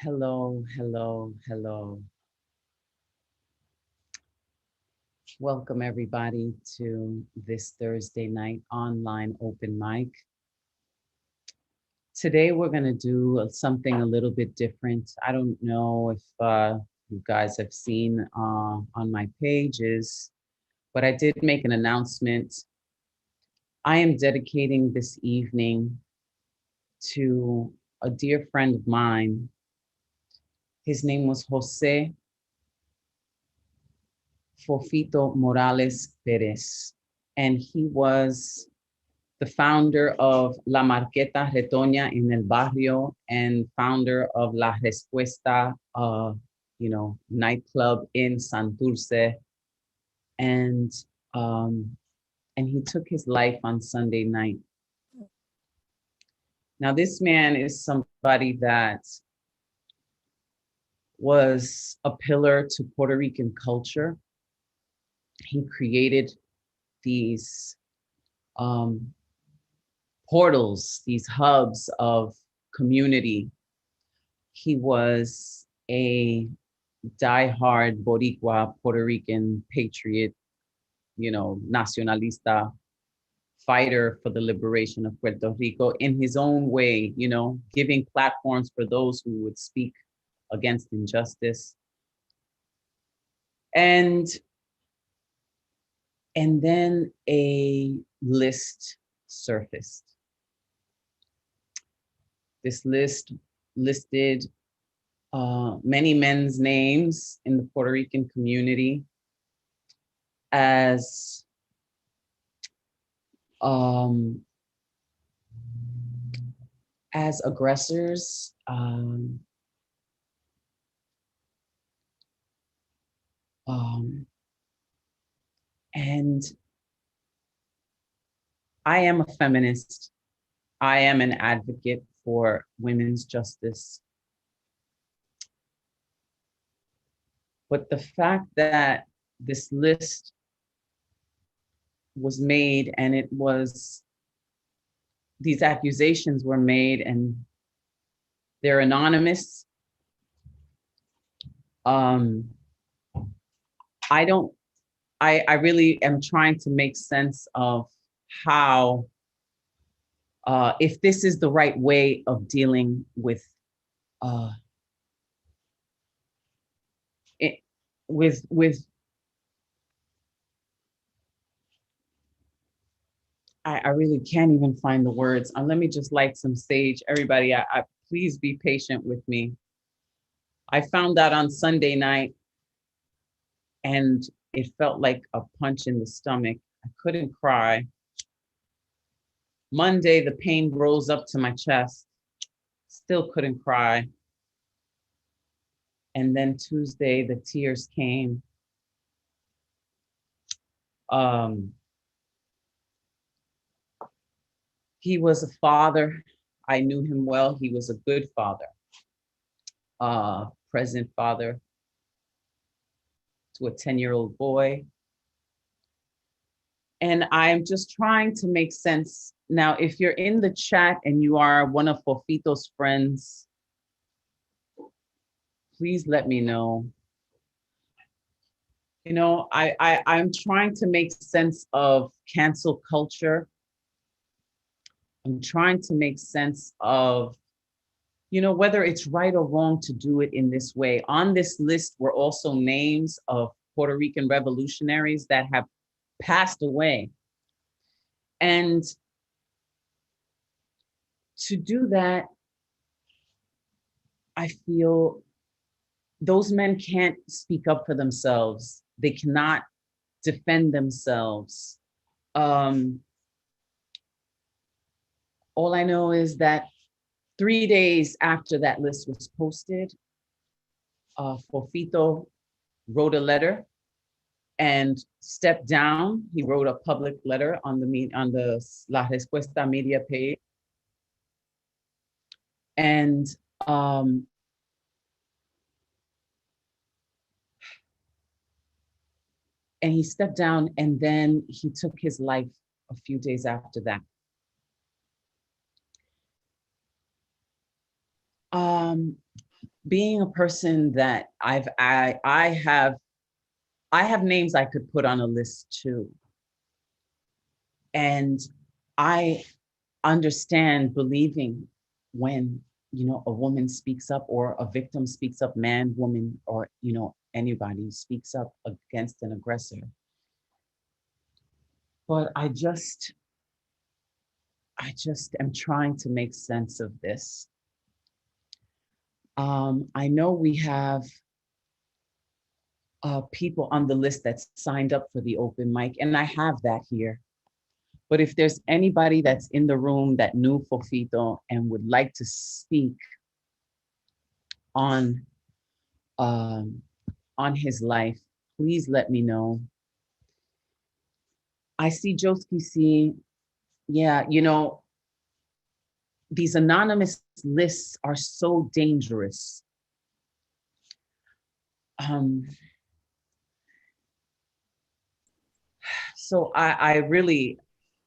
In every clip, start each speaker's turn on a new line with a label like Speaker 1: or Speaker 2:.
Speaker 1: Hello, hello, hello. Welcome everybody to this Thursday night online open mic. Today we're going to do something a little bit different. I don't know if you guys have seen on my pages, but I did make an announcement. I am dedicating this evening to a dear friend of mine. His name was Jose Fofito Morales Perez, and he was the founder of La Marqueta Retoña in el Barrio and founder of La Respuesta, nightclub in Santurce. And um, and he took his life on Sunday night. Now, this man is somebody that was a pillar to Puerto Rican culture. He created these portals, these hubs of community. He was a diehard Boricua, Puerto Rican patriot, nacionalista fighter for the liberation of Puerto Rico in his own way, giving platforms for those who would speak against injustice. And then a list surfaced. This list listed many men's names in the Puerto Rican community as aggressors, and I am a feminist. I am an advocate for women's justice. But the fact that this list was made and these accusations were made and they're anonymous. I really am trying to make sense of how, if this is the right way of dealing with I really can't even find the words. Let me just light some sage. Everybody, I please be patient with me. I found out on Sunday night and it felt like a punch in the stomach. I couldn't cry. Monday, the pain rose up to my chest. Still couldn't cry. And then Tuesday, the tears came. He was a father. I knew him well. He was a good father, present father to a 10-year-old boy. And I'm just trying to make sense. Now, if you're in the chat and you are one of Fofito's friends, please let me know. I'm trying to make sense of cancel culture. I'm trying to make sense of, whether it's right or wrong to do it in this way. On this list were also names of Puerto Rican revolutionaries that have passed away. And to do that, I feel those men can't speak up for themselves. They cannot defend themselves. All I know is that 3 days after that list was posted, Fofito wrote a letter and stepped down. He wrote a public letter on the La Respuesta media page. And he stepped down, and then he took his life a few days after that. being a person that I have names I could put on a list too. And I understand believing when, a woman speaks up, or a victim speaks up, man, woman, or, anybody speaks up against an aggressor. But I just am trying to make sense of this. I know we have people on the list that signed up for the open mic, and I have that here. But if there's anybody that's in the room that knew Fofito and would like to speak on um, on his life, please let me know. I see Joski C. Yeah, these anonymous lists are so dangerous. Um, so I really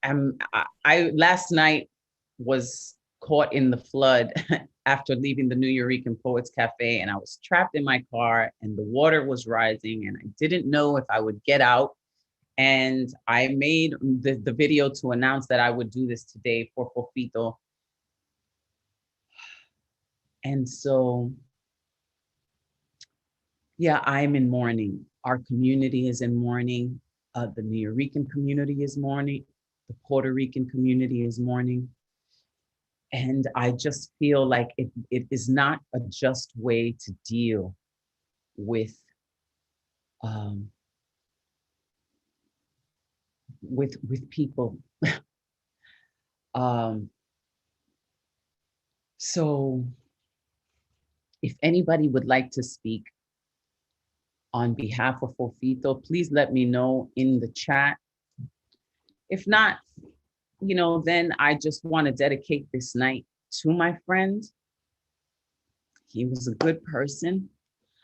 Speaker 1: am. I last night was caught in the flood after leaving the New Eureka Poets Cafe, and I was trapped in my car, and the water was rising, and I didn't know if I would get out. And I made the video to announce that I would do this today for Fofito. And so, yeah, I'm in mourning. Our community is in mourning. The New Eurekan community is mourning. The Puerto Rican community is mourning. And I just feel like it is not a just way to deal with um, people. So if anybody would like to speak on behalf of Fofito, please let me know in the chat. If not, then I just want to dedicate this night to my friend. He was a good person.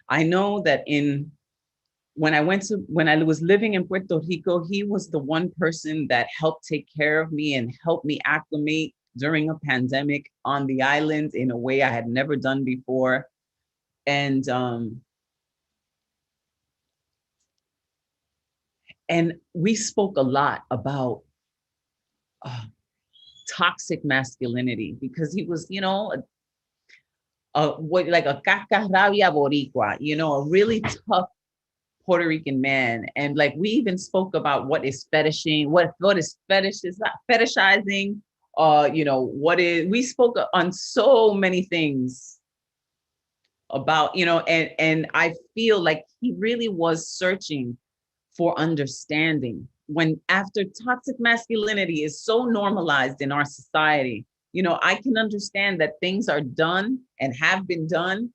Speaker 1: I know that when I was living in Puerto Rico, he was the one person that helped take care of me and helped me acclimate during a pandemic on the island in a way I had never done before. And we spoke a lot about toxic masculinity, because he was, like a cascarrabia boricua, a really tough Puerto Rican man. And like we even spoke about what is fetishing, what is fetishizing, we spoke on so many things about, and I feel like he really was searching for understanding, when after toxic masculinity is so normalized in our society. I can understand that things are done and have been done.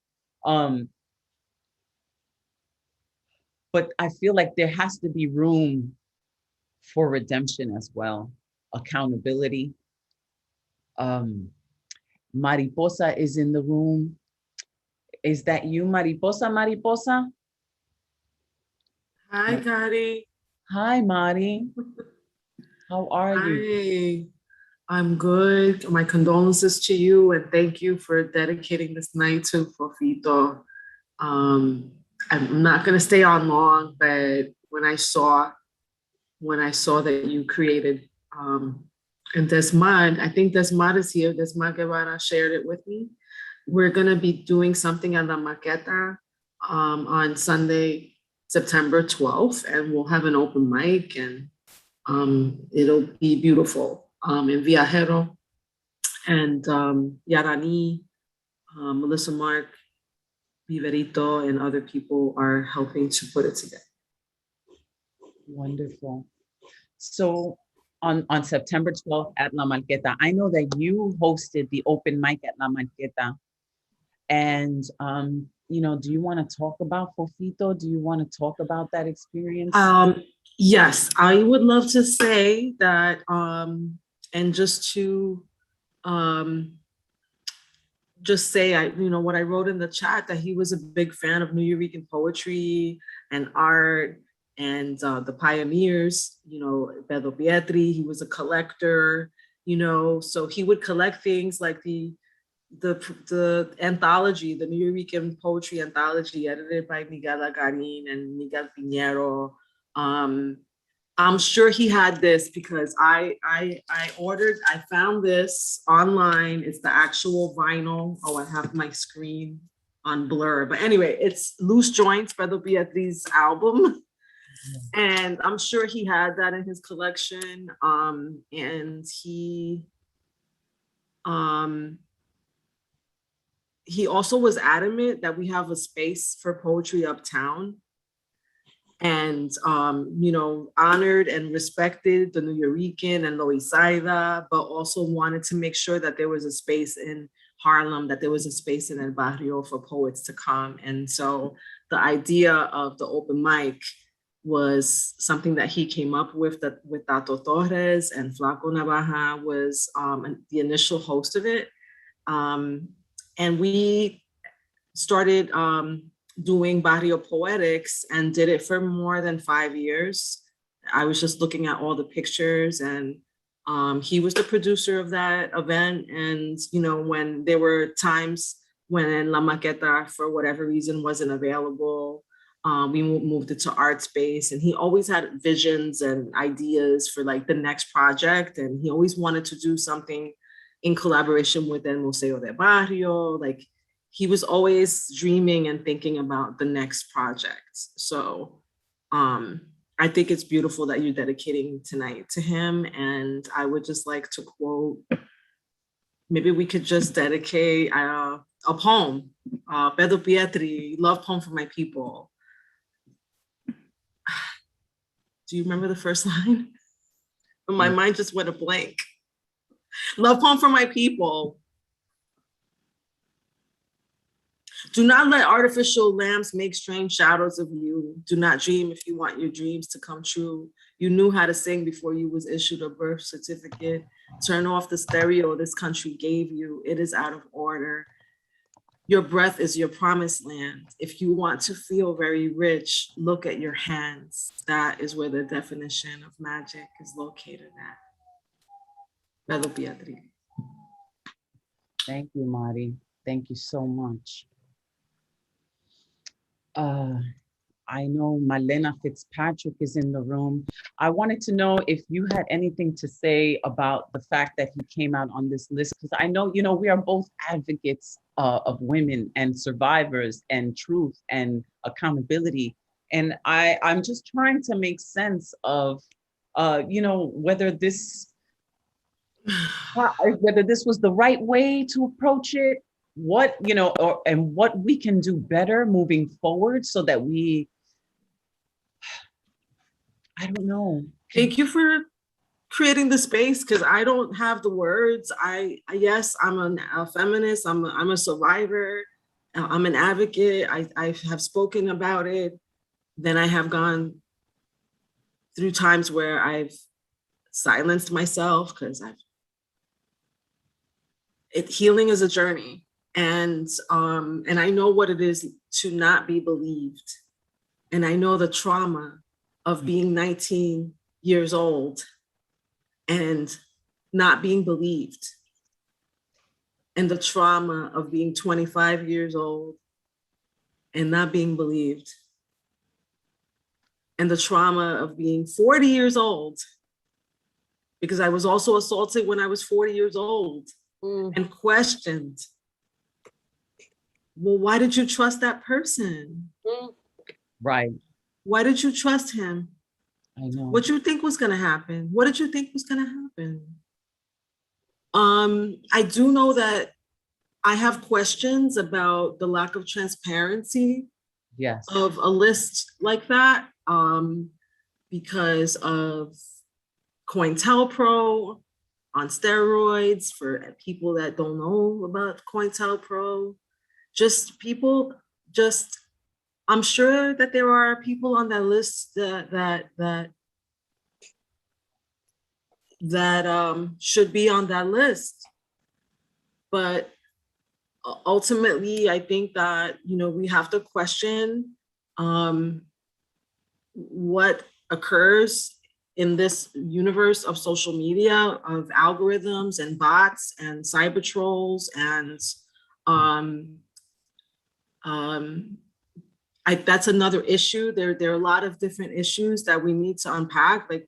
Speaker 1: But I feel like there has to be room for redemption as well, accountability. Mariposa is in the room. Is that you, Mariposa? Mariposa?
Speaker 2: Hi, Kari.
Speaker 1: Hi, Mari. How are you?
Speaker 2: Hi, I'm good. My condolences to you, and thank you for dedicating this night to Fofito. I'm not gonna stay on long, but when I saw that you created and Desmond, I think Desmond is here. Desmond Guevara shared it with me. We're gonna be doing something at La Maqueta on Sunday, September 12th, and we'll have an open mic, and it'll be beautiful. In Viajero and Yarani, Melissa Mark, Viverito, and other people are helping to put it together.
Speaker 1: Wonderful. So on September 12th at La Marqueta, I know that you hosted the open mic at La Marqueta. And, do you want to talk about Fofito? Do you want to talk about that experience?
Speaker 2: Yes, I would love to say that, and just to just say, what I wrote in the chat, that he was a big fan of New Eurekan poetry and art and the pioneers, Pedro Pietri. He was a collector, so he would collect things like the the anthology, the New Yorker poetry anthology, edited by Miguel Agarin and Miguel Pinheiro. I'm sure he had this because I found this online. It's the actual vinyl. Oh, I have my screen on blur. But anyway, it's Loose Joints by the Beatriz album. And I'm sure he had that in his collection. And he also was adamant that we have a space for poetry uptown, and honored and respected the New Yorican and Loisaida, but also wanted to make sure that there was a space in Harlem, that there was a space in El Barrio for poets to come. And so the idea of the open mic was something that he came up with, that with Tato Torres, and Flaco Navaja was the initial host of it. And we started doing Barrio Poetics and did it for more than 5 years. I was just looking at all the pictures, and he was the producer of that event. And, when there were times when La Maqueta, for whatever reason, wasn't available, we moved it to Art Space, and he always had visions and ideas for like the next project. And he always wanted to do something in collaboration with El Museo de Barrio. Like, he was always dreaming and thinking about the next project. So I think it's beautiful that you're dedicating tonight to him. And I would just like to quote, maybe we could just dedicate a poem, Pedro Pietri, Love Poem for My People. Do you remember the first line? My mind just went a blank. Love Poem for My People. Do not let artificial lamps make strange shadows of you. Do not dream if you want your dreams to come true. You knew how to sing before you was issued a birth certificate. Turn off the stereo this country gave you. It is out of order. Your breath is your promised land. If you want to feel very rich, look at your hands. That is where the definition of magic is located at. Pedro Pietri.
Speaker 1: Thank you, Mari. Thank you so much. I know Malena Fitzpatrick is in the room. I wanted to know if you had anything to say about the fact that he came out on this list, because I know, we are both advocates of women and survivors and truth and accountability. And I'm just trying to make sense of, whether this was the right way to approach it, what, and what we can do better moving forward so that I don't know.
Speaker 2: Thank you for creating the space, because I don't have the words. Yes, I'm a feminist. I'm a survivor. I'm an advocate. I have spoken about it. Then I have gone through times where I've silenced myself, because healing is a journey. And I know what it is to not be believed. And I know the trauma of being 19 years old and not being believed. And the trauma of being 25 years old and not being believed. And the trauma of being 40 years old, because I was also assaulted when I was 40 years old and questioned. Well, why did you trust that person?
Speaker 1: Right.
Speaker 2: Why did you trust him?
Speaker 1: I know.
Speaker 2: What you think was gonna happen? What did you think was gonna happen? I do know that I have questions about the lack of transparency of a list like that, because of COINTELPRO on steroids, for people that don't know about COINTELPRO. I'm sure that there are people on that list that should be on that list. But ultimately, I think that, we have to question what occurs in this universe of social media, of algorithms and bots and cyber trolls and that's another issue. There are a lot of different issues that we need to unpack. Like,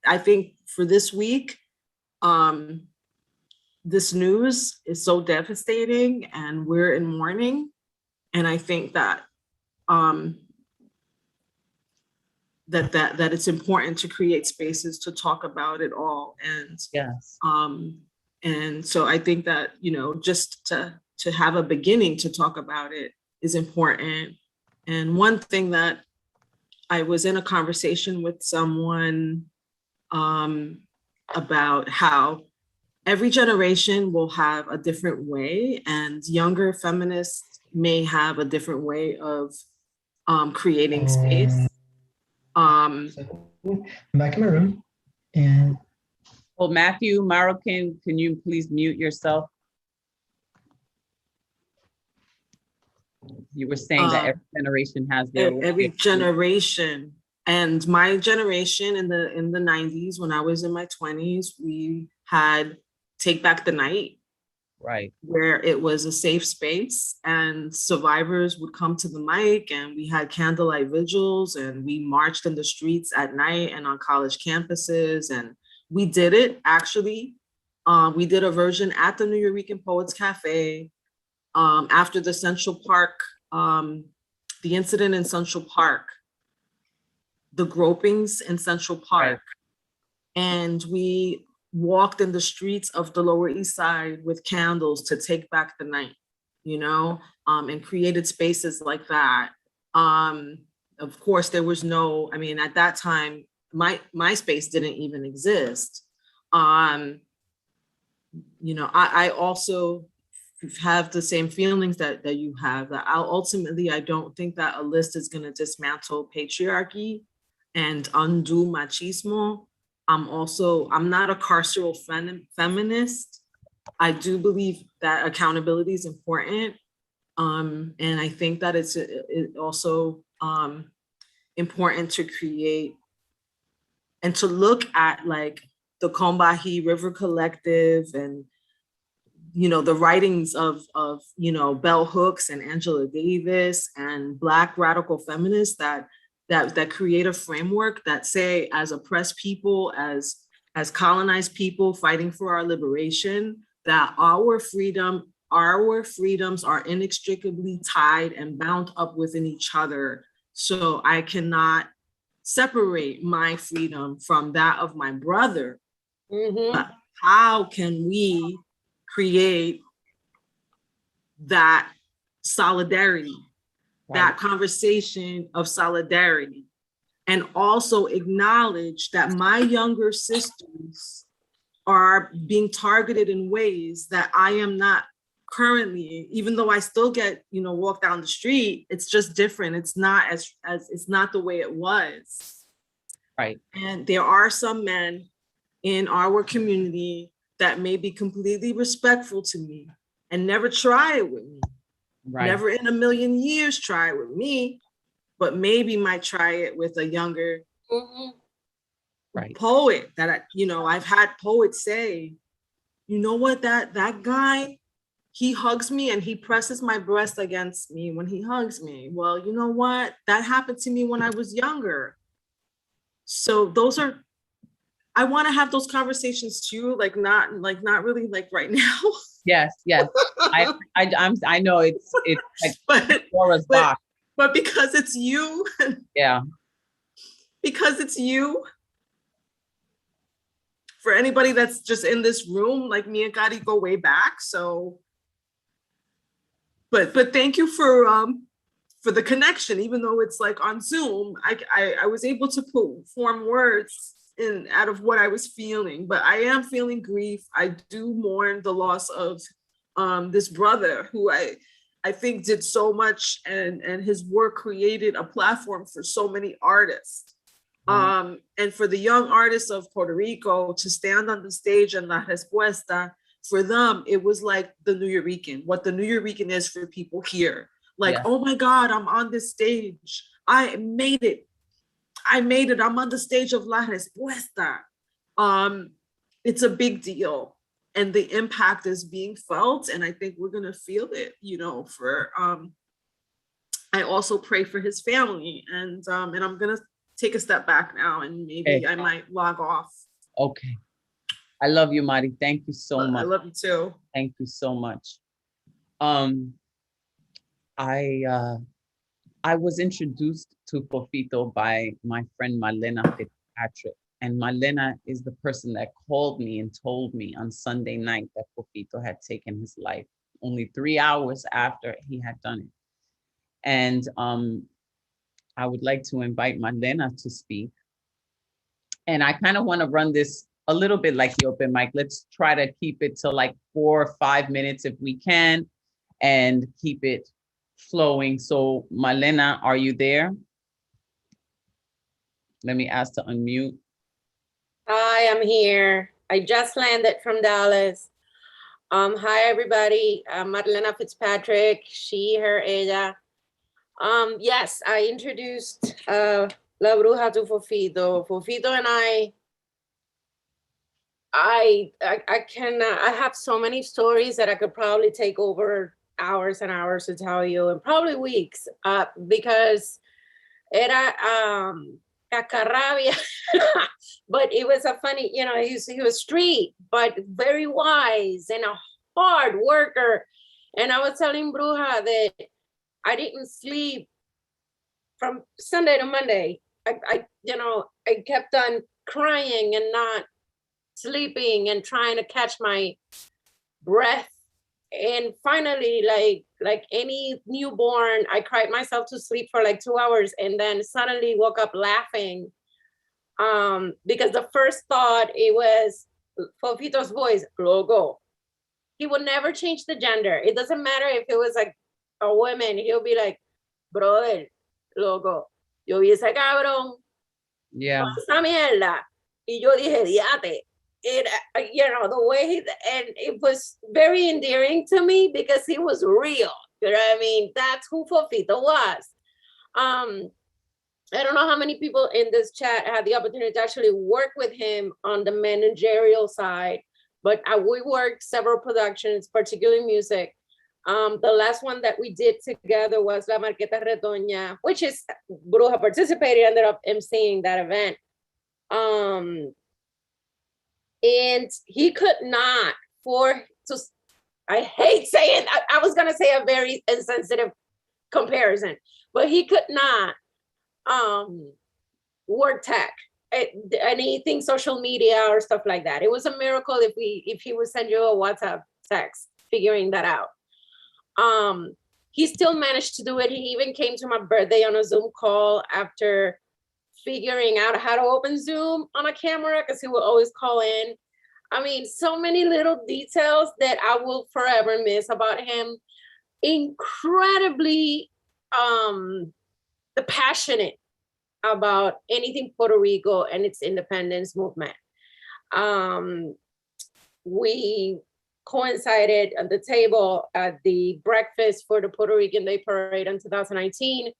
Speaker 2: I think for this week, this news is so devastating and we're in mourning. And I think that that it's important to create spaces to talk about it all. And
Speaker 1: yes,
Speaker 2: and so I think that, you know, just to have a beginning to talk about it is important. And one thing that I was in a conversation with someone about how every generation will have a different way, and younger feminists may have a different way of creating space.
Speaker 3: I'm back in my room, and
Speaker 1: well, Matthew Marocan, can you please mute yourself? You were saying that every generation has their
Speaker 2: every generation. And my generation in the 90s, when I was in my 20s, we had Take Back the Night,
Speaker 1: right,
Speaker 2: where it was a safe space and survivors would come to the mic, and we had candlelight vigils, and we marched in the streets at night and on college campuses. And we did it, actually. We did a version at the Nuyorican Poets Cafe after the Central Park, the incident in Central Park, the gropings in Central Park. Right. And we walked in the streets of the Lower East Side with candles to take back the night, you know, and created spaces like that. Of course, there was no, I mean, at that time, MySpace didn't even exist. You know, I also have the same feelings that you have, that ultimately, I don't think that a list is going to dismantle patriarchy and undo machismo. I'm not a carceral feminist. I do believe that accountability is important. And I think that it's also important to create and to look at like the Combahee River Collective and, you know, the writings of you know, Bell Hooks and Angela Davis and Black radical feminists that create a framework that say, as oppressed people, as colonized people fighting for our liberation, that our freedoms are inextricably tied and bound up within each other. So I cannot separate my freedom from that of my brother. Mm-hmm. But how can we create that solidarity? That conversation of solidarity, and also acknowledge that my younger sisters are being targeted in ways that I am not currently, even though I still get, you know, walk down the street, it's just different. It's not as it's not the way it was.
Speaker 1: Right.
Speaker 2: And there are some men in our community that may be completely respectful to me and never try it with me. Right. Never in a million years try it with me, but maybe might try it with a younger poet that I've had poets say, you know what, that guy, he hugs me and he presses my breast against me when he hugs me. Well, you know what, that happened to me when I was younger. So I want to have those conversations too, like not really like right now.
Speaker 1: Yes. I know it's like Laura's box.
Speaker 2: But because it's you.
Speaker 1: Yeah.
Speaker 2: Because it's you. For anybody that's just in this room, like me and Gotti go way back. So, but thank you for the connection, even though it's like on Zoom. I was able to form words out of what I was feeling, but I am feeling grief. I do mourn the loss of this brother who I think did so much, and his work created a platform for so many artists. And for the young artists of Puerto Rico to stand on the stage in La Respuesta, for them, it was like the Nuyorican, what the Nuyorican is for people here. Like, oh my God, I'm on this stage. I made it. I made it. I'm on the stage of La Respuesta. It's a big deal. And the impact is being felt. And I think we're going to feel it, you know, I also pray for his family. And I'm going to take a step back now and maybe I might log off.
Speaker 1: Okay. I love you, Mari. Thank you so much.
Speaker 2: I love you too.
Speaker 1: Thank you so much. I was introduced to Fofito by my friend Malena Fitzpatrick. And Malena is the person that called me and told me on Sunday night that Fofito had taken his life only 3 hours after he had done it. And I would like to invite Malena to speak. And I kind of want to run this a little bit like the open mic. Let's try to keep it to like 4 or 5 minutes if we can, and keep it flowing. So Malena, are you there? Let me ask to unmute.
Speaker 4: Hi, I'm here. I just landed from Dallas. Hi, everybody. Marlena Fitzpatrick, she, her, ella. Yes, I introduced La Bruja to Fofito. Fofito and I have so many stories that I could probably take over hours and hours to tell you, and probably weeks, because era cacarrabia, but it was a funny, you know, he was street, but very wise and a hard worker. And I was telling Bruja that I didn't sleep from Sunday to Monday. I kept on crying and not sleeping and trying to catch my breath. And finally, like any newborn, I cried myself to sleep for like 2 hours and then suddenly woke up laughing. Because the first thought, it was Fofito's voice, logo. He would never change the gender. It doesn't matter if it was like a woman, he'll be like, brother, logo, yo vi ese cabrón,
Speaker 1: Yeah.
Speaker 4: esa mierda. Y yo dije, diate. The way and it was very endearing to me because he was real. You know what I mean? That's who Fofito was. I don't know how many people in this chat had the opportunity to actually work with him on the managerial side, but we worked several productions, particularly music. The last one that we did together was La Marqueta Retoña, which is Bruja participated, ended up emceeing that event. And he could not, I hate saying, I was gonna say a very insensitive comparison, but he could not work tech, anything social media or stuff like that. It was a miracle if he would send you a WhatsApp text figuring that out. He still managed to do it. He even came to my birthday on a Zoom call after figuring out how to open Zoom on a camera, because he will always call in. I mean, so many little details that I will forever miss about him. Incredibly passionate about anything Puerto Rico and its independence movement. We coincided at the table at the breakfast for the Puerto Rican Day Parade in 2019.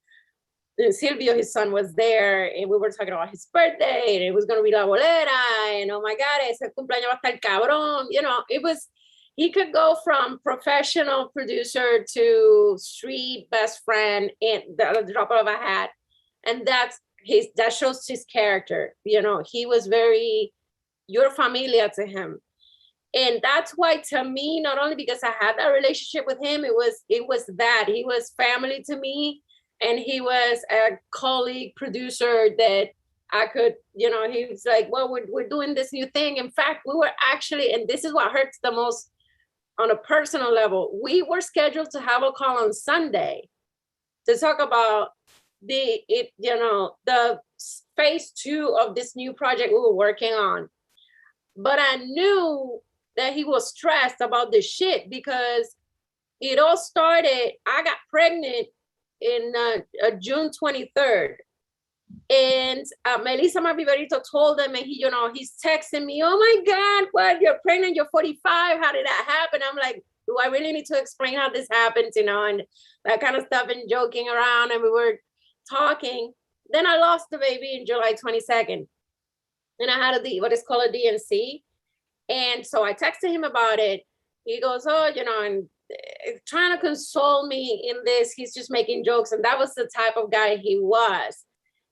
Speaker 4: Silvio, his son, was there, and we were talking about his birthday, and it was going to be La Bolera, and oh my God, ese cumpleaños va a estar cabrón. You know, he could go from professional producer to street best friend and the drop of a hat. And that shows his character. You know, he was very, you're familiar to him. And that's why, to me, not only because I had that relationship with him, it was that he was family to me. And he was a colleague producer that I could, you know, he was like, well, we're doing this new thing. In fact, we were actually, and this is what hurts the most on a personal level, we were scheduled to have a call on Sunday to talk about the phase 2 of this new project we were working on. But I knew that he was stressed about this shit because it all started, I got pregnant in June 23rd. And Melissa Marviverito told him, and he's texting me, oh my God, what, you're pregnant, you're 45, how did that happen? I'm like, do I really need to explain how this happens, and that kind of stuff, and joking around. And we were talking, Then I lost the baby in July 22nd. And I had what is called a DNC. And so I texted him about it. He goes, oh, and trying to console me in this. He's just making jokes. And that was the type of guy he was.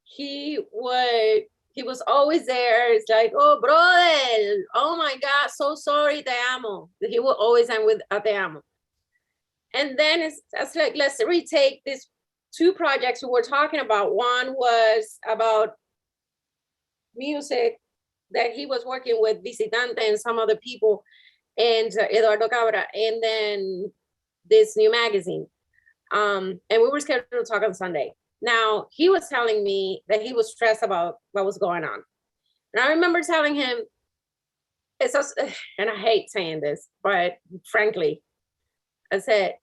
Speaker 4: He was always there. It's like, oh, brother, oh my God, so sorry, te amo. He will always end with a te amo. And then it's like, let's retake these 2 projects we were talking about. One was about music that he was working with Visitante and some other people, and Eduardo Cabra, and then this new magazine. And we were scheduled to talk on Sunday. Now, he was telling me that he was stressed about what was going on. And I remember telling him, and I hate saying this, but frankly, I said,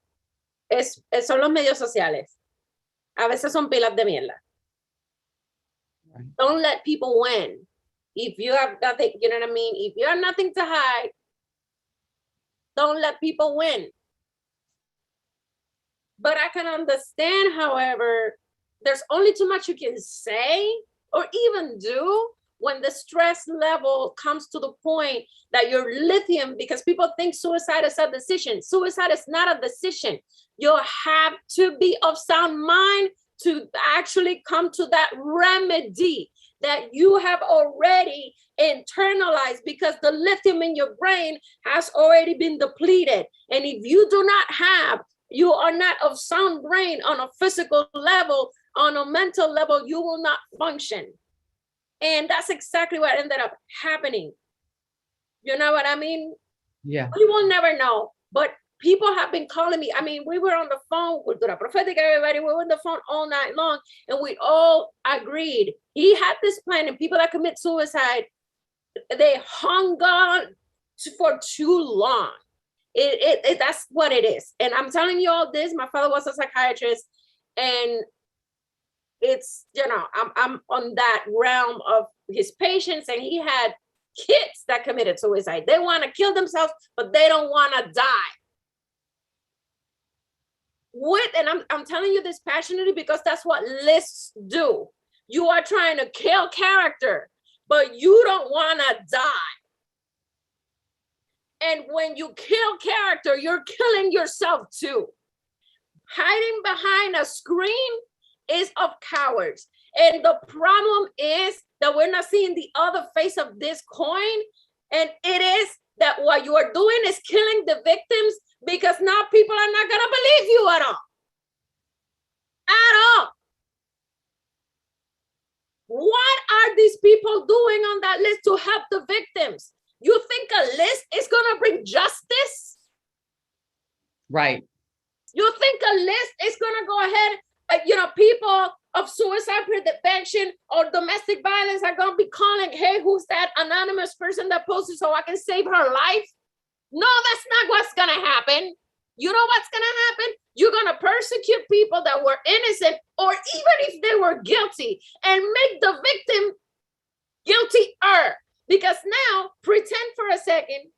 Speaker 4: son los medios sociales. A veces son pilas de mierda. Right. Don't let people win. If you have nothing, you know what I mean? If you have nothing to hide, don't let people win. But I can understand, however, there's only too much you can say or even do when the stress level comes to the point that you're lithium, because people think suicide is a decision. Suicide is not a decision. You have to be of sound mind to actually come to that remedy that you have already internalized, because the lithium in your brain has already been depleted. And if you do not have, you are not of sound brain on a physical level, on a mental level, you will not function. And that's exactly what ended up happening. You know what I mean?
Speaker 1: Yeah.
Speaker 4: We will never know, but people have been calling me. I mean, we were on the phone with Cultura Profética, everybody, we were on the phone all night long, and we all agreed. He had this plan, and people that commit suicide, they hung on for too long. That's what it is. And I'm telling you all this, my father was a psychiatrist, and it's, I'm on that realm of his patients, and he had kids that committed suicide. They want to kill themselves, but they don't want to die. And I'm telling you this passionately because that's what lists do. You are trying to kill character, but you don't want to die. And when you kill character, you're killing yourself too. Hiding behind a screen is of cowards. And the problem is that we're not seeing the other face of this coin. And it is that what you are doing is killing the victims, because now people are not going to believe you at all. At all. What are these people doing on that list to help the victims? You think a list is going to bring justice?
Speaker 1: Right.
Speaker 4: You think a list is going to go ahead, people of suicide prevention or domestic violence are going to be calling, hey, who's that anonymous person that posted so I can save her life? No, that's not what's going to happen. You know what's going to happen? You're going to persecute people that were innocent, or even if they were guilty, and make the victim guiltier. Because now, pretend for a second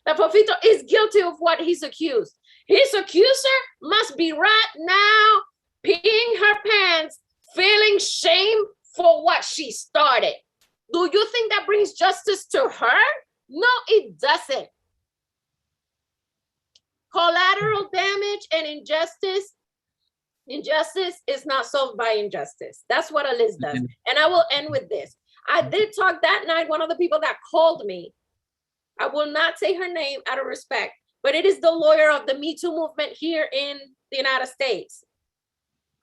Speaker 4: that Fofito is guilty of what he's accused. His accuser must be right now peeing her pants, feeling shame for what she started. Do you think that brings justice to her? No, it doesn't. Collateral damage and injustice is not solved by injustice. That's what a list does. And I will end with this. I did talk that night, one of the people that called me, I will not say her name out of respect, but it is the lawyer of the Me Too movement here in the United States.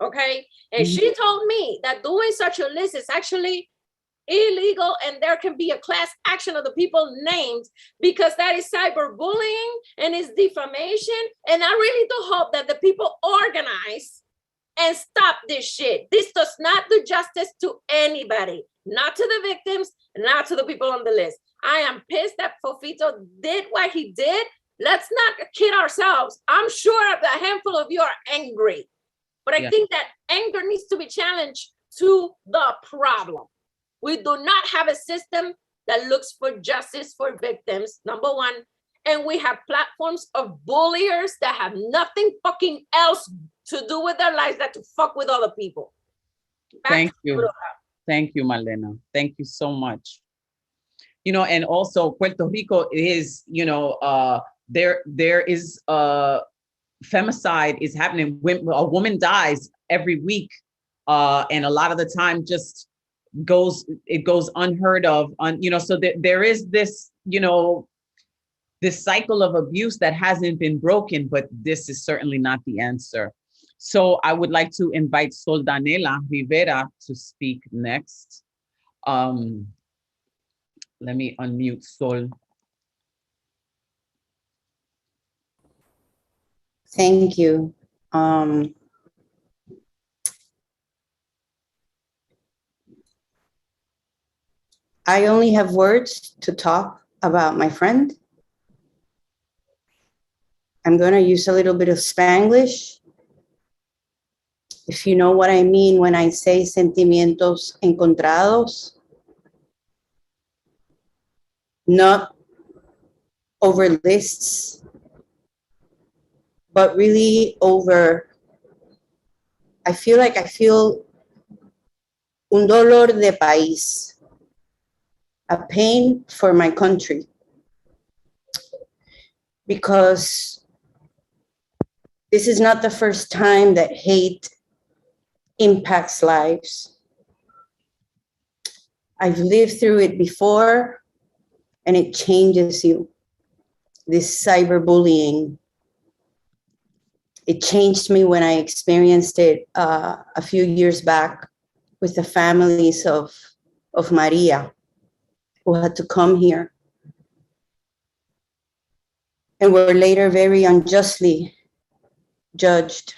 Speaker 4: Okay. And she told me that doing such a list is actually illegal, and there can be a class action of the people named, because that is cyberbullying and is defamation. And I really do hope that the people organize and stop this shit. This does not do justice to anybody, not to the victims, not to the people on the list. I am pissed that Fofito did what he did. Let's not kid ourselves. I'm sure a handful of you are angry, but I think that anger needs to be challenged to the problem. We do not have a system that looks for justice for victims, number one. And we have platforms of bulliers that have nothing fucking else to do with their lives than to fuck with other people. Back
Speaker 1: Thank
Speaker 4: to
Speaker 1: you. Thank you, Malena. Thank you so much. And also Puerto Rico is, there is femicide is happening. When a woman dies every week, and a lot of the time just goes unheard of. So there is this, this cycle of abuse that hasn't been broken, but this is certainly not the answer. So I would like to invite Soldanela Rivera to speak next. Let me unmute Sol.
Speaker 5: Thank you. I only have words to talk about my friend. I'm going to use a little bit of Spanglish. If you know what I mean when I say sentimientos encontrados, not over lists, but really over, I feel un dolor de país, a pain for my country. Because this is not the first time that hate impacts lives. I've lived through it before, and it changes you. This cyberbullying, it changed me when I experienced it a few years back with the families of Maria, who had to come here and were later very unjustly judged.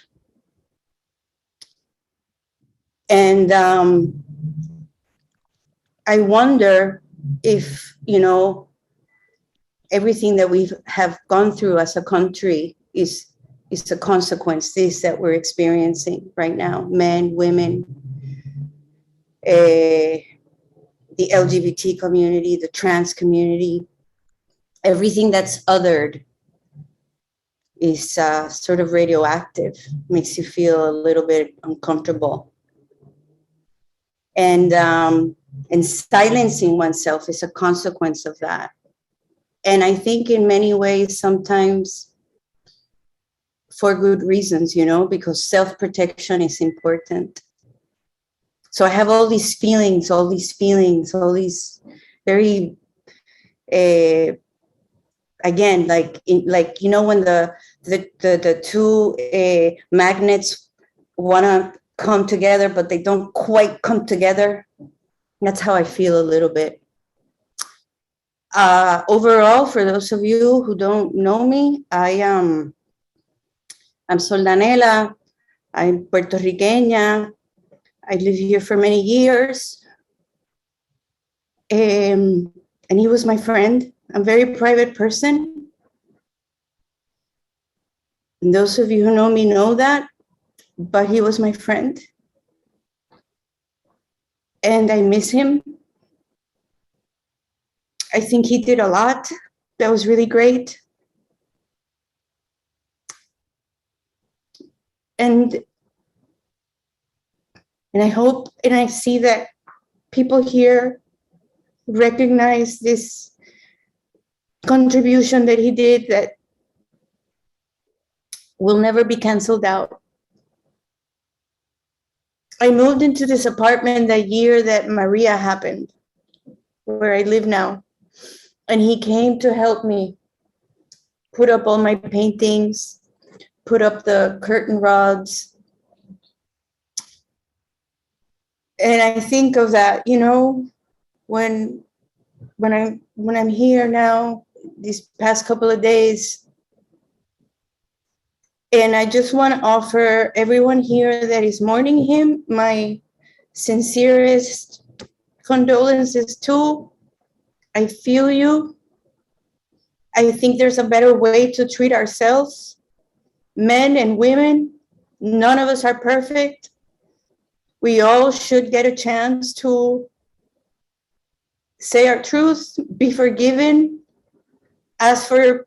Speaker 5: And I wonder if, everything that we have gone through as a country is a consequence, this that we're experiencing right now, men, women, the LGBT community, the trans community, everything that's othered is sort of radioactive, makes you feel a little bit uncomfortable. And silencing oneself is a consequence of that. And I think in many ways, sometimes for good reasons, because self-protection is important. So I have all these feelings, all these very, again, like when the two magnets want to come together, but they don't quite come together. That's how I feel a little bit. Overall, for those of you who don't know me, I'm Soldanela. I'm Puerto Riqueña. I lived here for many years. And he was my friend. I'm a very private person. And those of you who know me know that, but he was my friend. And I miss him. I think he did a lot that was really great. And I hope and I see that people here recognize this contribution that he did that will never be canceled out. I moved into this apartment the year that Maria happened, where I live now. And he came to help me put up all my paintings, put up the curtain rods. And I think of that, when I'm here now, these past couple of days. And I just want to offer everyone here that is mourning him my sincerest condolences too. I feel you. I think there's a better way to treat ourselves, men and women. None of us are perfect. We all should get a chance to say our truth, be forgiven. As for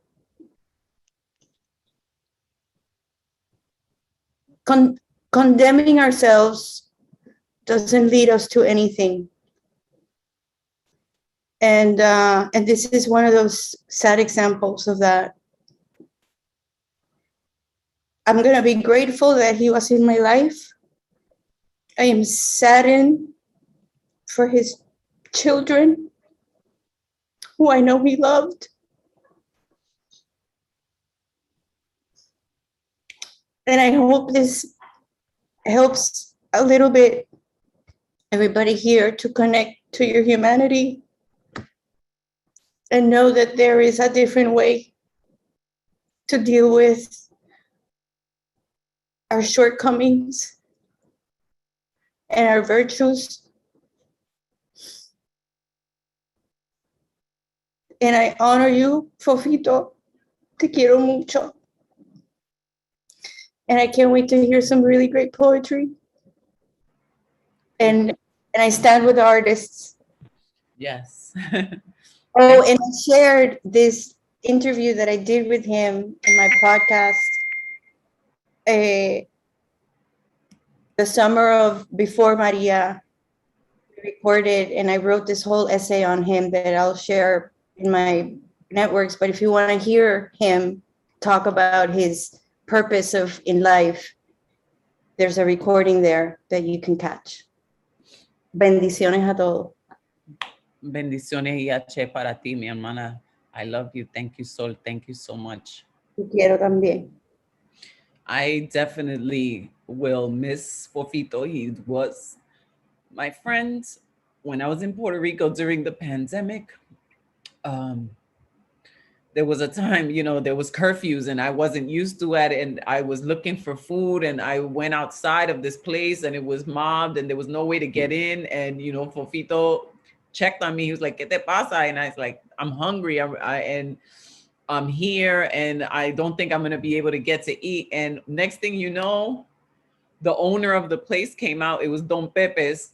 Speaker 5: condemning ourselves, doesn't lead us to anything. And this is one of those sad examples of that. I'm gonna be grateful that he was in my life. I am saddened for his children, who I know he loved. And I hope this helps a little bit everybody here to connect to your humanity and know that there is a different way to deal with our shortcomings and our virtues. And I honor you, Fofito. Te quiero mucho. And I can't wait to hear some really great poetry. And I stand with the artists.
Speaker 1: Yes.
Speaker 5: Oh, and I shared this interview that I did with him in my podcast the summer of before Maria recorded, and I wrote this whole essay on him that I'll share in my networks. But if you want to hear him talk about his purpose of in life, there's a recording there that you can catch. Bendiciones a todos.
Speaker 1: Bendiciones y H para ti, mi hermana. I love you. Thank you, Sol. Thank you so much.
Speaker 5: Te quiero también.
Speaker 1: I definitely will miss Fofito. He was my friend when I was in Puerto Rico during the pandemic. There was a time, there was curfews and I wasn't used to it. And I was looking for food and I went outside of this place and it was mobbed and there was no way to get in. And, Fofito checked on me. He was like, ¿Qué te pasa? And I was like, I'm hungry. And I'm here and I don't think I'm going to be able to get to eat. And next thing you know, the owner of the place came out. It was Don Pepe's.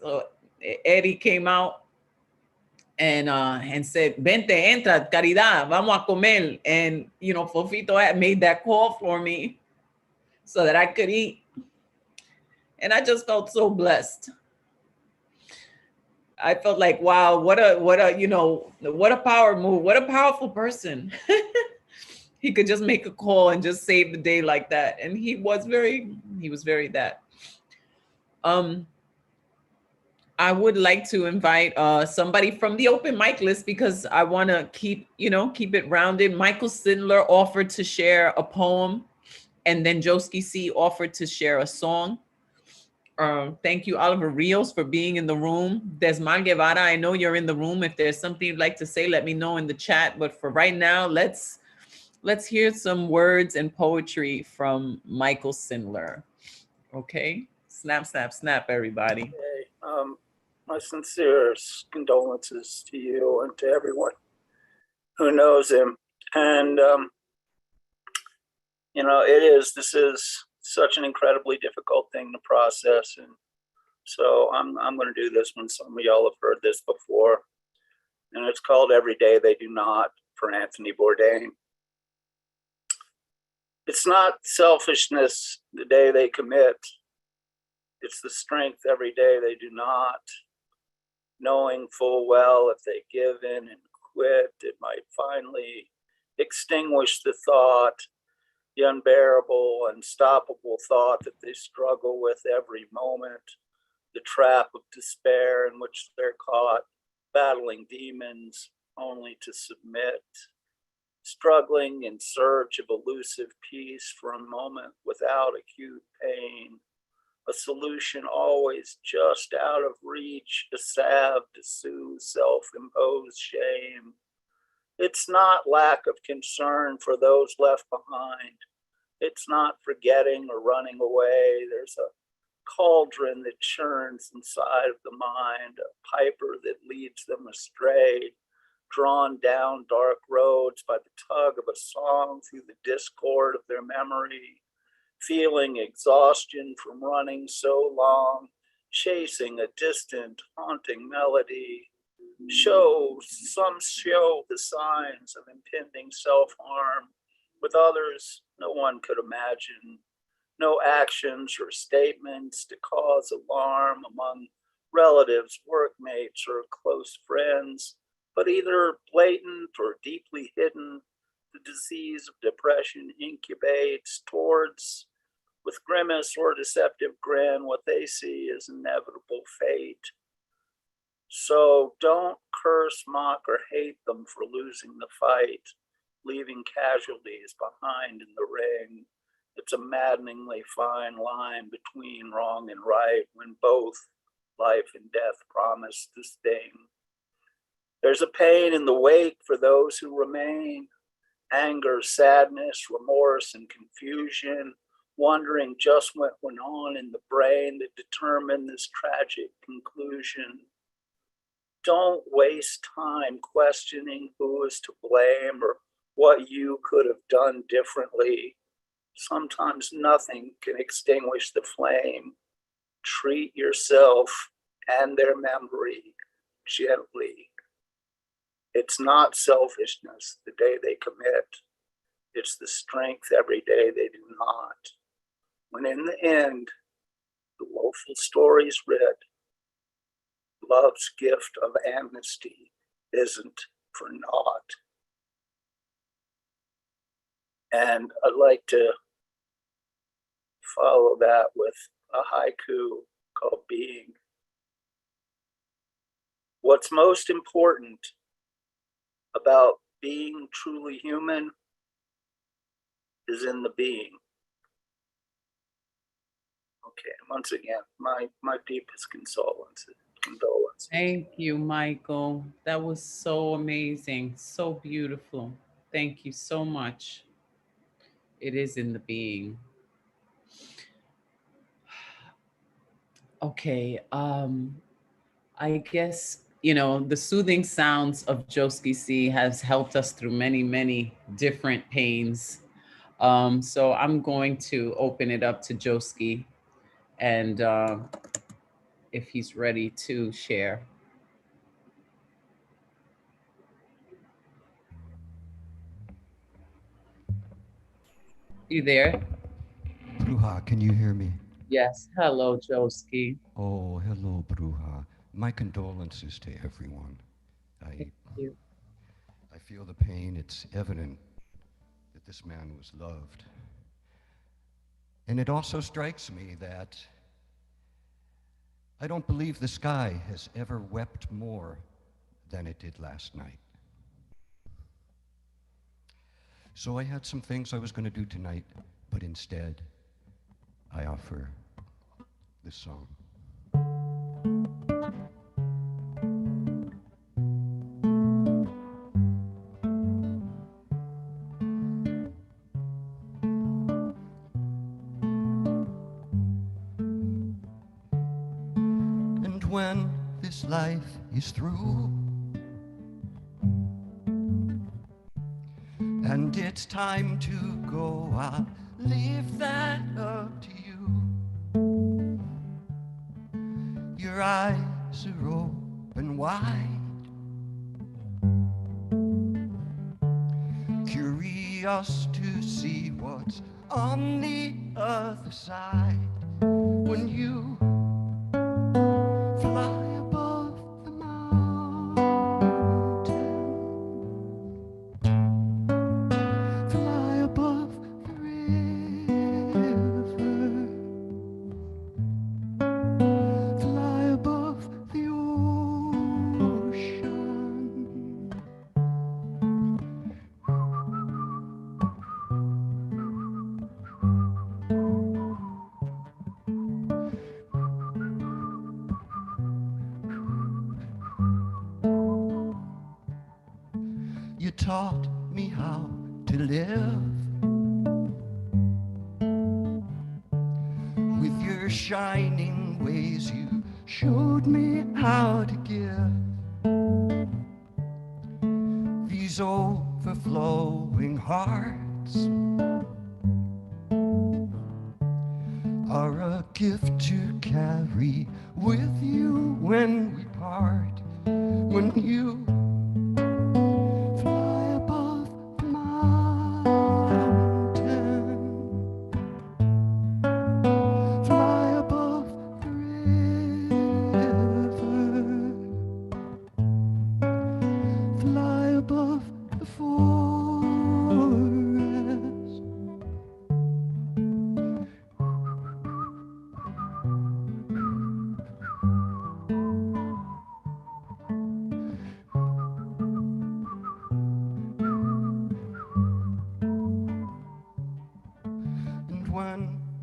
Speaker 1: Eddie came out and said, Vente, entra, Caridad, vamos a comer. And, Fofito had made that call for me so that I could eat. And I just felt so blessed. I felt like, wow, what a power move. What a powerful person. He could just make a call and just save the day like that. And he was very that. I would like to invite somebody from the open mic list because I want to keep it rounded. Michael Sindler offered to share a poem, and then Joski C offered to share a song. Thank you, Oliver Rios, for being in the room. Desmal Guevara, I know you're in the room. If there's something you'd like to say, let me know in the chat. But for right now, let's hear some words and poetry from Michael Sindler. Okay? Snap, snap, snap, everybody.
Speaker 6: Okay. My sincerest condolences to you and to everyone who knows him. And, this is such an incredibly difficult thing to process. And so I'm going to do this one. Some of y'all have heard this before. And it's called Every Day They Do Not for Anthony Bourdain. It's not selfishness the day they commit. It's the strength every day they do not, knowing full well if they give in and quit, it might finally extinguish the thought, the unbearable, unstoppable thought that they struggle with every moment, the trap of despair in which they're caught, battling demons only to submit, struggling in search of elusive peace for a moment without acute pain, a solution always just out of reach, a salve to soothe self-imposed shame. It's not lack of concern for those left behind. It's not forgetting or running away. There's a cauldron that churns inside of the mind, a piper that leads them astray, drawn down dark roads by the tug of a song through the discord of their memory, feeling exhaustion from running so long, chasing a distant, haunting melody. Some show the signs of impending self-harm. With others, no one could imagine. No actions or statements to cause alarm among relatives, workmates, or close friends, but either blatant or deeply hidden, the disease of depression incubates towards, with grimace or deceptive grin, what they see as inevitable fate. So don't curse, mock, or hate them for losing the fight, leaving casualties behind in the ring. It's a maddeningly fine line between wrong and right when both life and death promise to sting. There's a pain in the wake for those who remain, anger, sadness, remorse, and confusion, wondering just what went on in the brain that determined this tragic conclusion. Don't waste time questioning who is to blame or what you could have done differently. Sometimes nothing can extinguish the flame. Treat yourself and their memory gently. It's not selfishness the day they commit. It's the strength every day they do not. When in the end, the woeful story is read, love's gift of amnesty isn't for naught. And I'd like to follow that with a haiku called Being. What's most important about being truly human is in the being. Okay, once again, my deepest condolences.
Speaker 1: Thank you, Michael. That was so amazing, so beautiful. Thank you so much. It is in the being. Okay, I guess, the soothing sounds of Joski C has helped us through many, many different pains. So I'm going to open it up to Joski and if he's ready to share. You there?
Speaker 7: Bruja, can you hear me?
Speaker 1: Yes. Hello, Joski.
Speaker 7: Oh, hello, Bruja. My condolences to everyone.
Speaker 1: Thank you.
Speaker 7: I feel the pain. It's evident that this man was loved. And it also strikes me that I don't believe the sky has ever wept more than it did last night. So I had some things I was going to do tonight, but instead, I offer this song. And when this life is through, and it's time to go, I'll leave that up to you. Your eyes are open wide, curious to see what's on the other side. When you fly above the mountain, fly above the river, fly above the ocean. You taught me how to live with your shining ways. You showed me how to give. These overflowing hearts are a gift to carry with you when we part. When you fly above the mountain, fly above the river,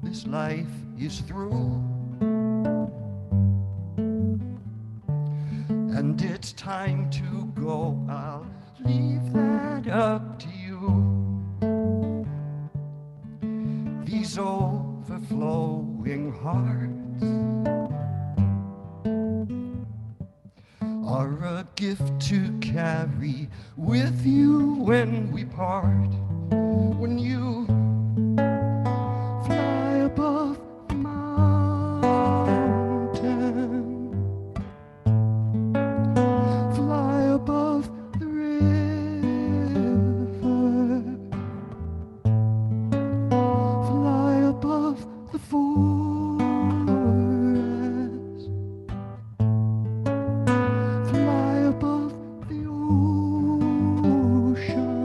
Speaker 7: this life is through. And it's time to go, I'll leave that up to you. These overflowing hearts are a gift to carry with you when we part. When you fly above the mountain, fly above the river, fly above the forest, fly above the ocean.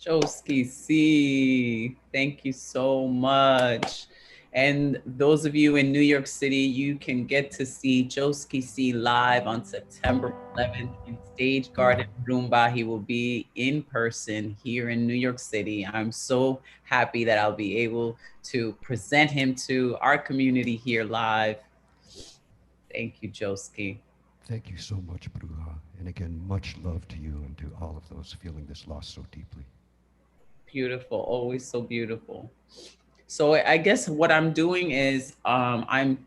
Speaker 1: Joski C, thank you so much. And those of you in New York City, you can get to see Joski C live on September 11th in Stage Garden Roomba. He will be in person here in New York City. I'm so happy that I'll be able to present him to our community here live. Thank you, Joski.
Speaker 7: Thank you so much, Bruja. And again, much love to you and to all of those feeling this loss so deeply.
Speaker 1: Beautiful, always so beautiful. So I guess what I'm doing is I'm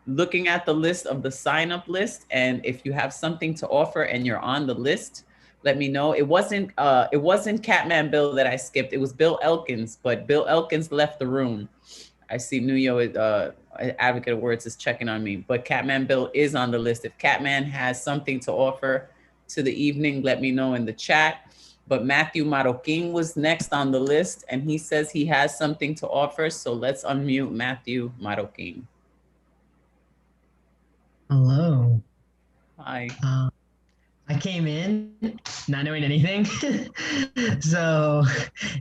Speaker 1: looking at the list of the sign up list, and if you have something to offer and you're on the list, let me know. It wasn't Catman Bill that I skipped. It was Bill Elkins, but Bill Elkins left the room. I see Nuyo, Advocate of Words, is checking on me, but Catman Bill is on the list. If Catman has something to offer to the evening, let me know in the chat. But Matthew Marroquin was next on the list, and he says he has something to offer. So let's unmute Matthew Marroquin.
Speaker 3: Hello.
Speaker 1: Hi.
Speaker 3: I came in not knowing anything. So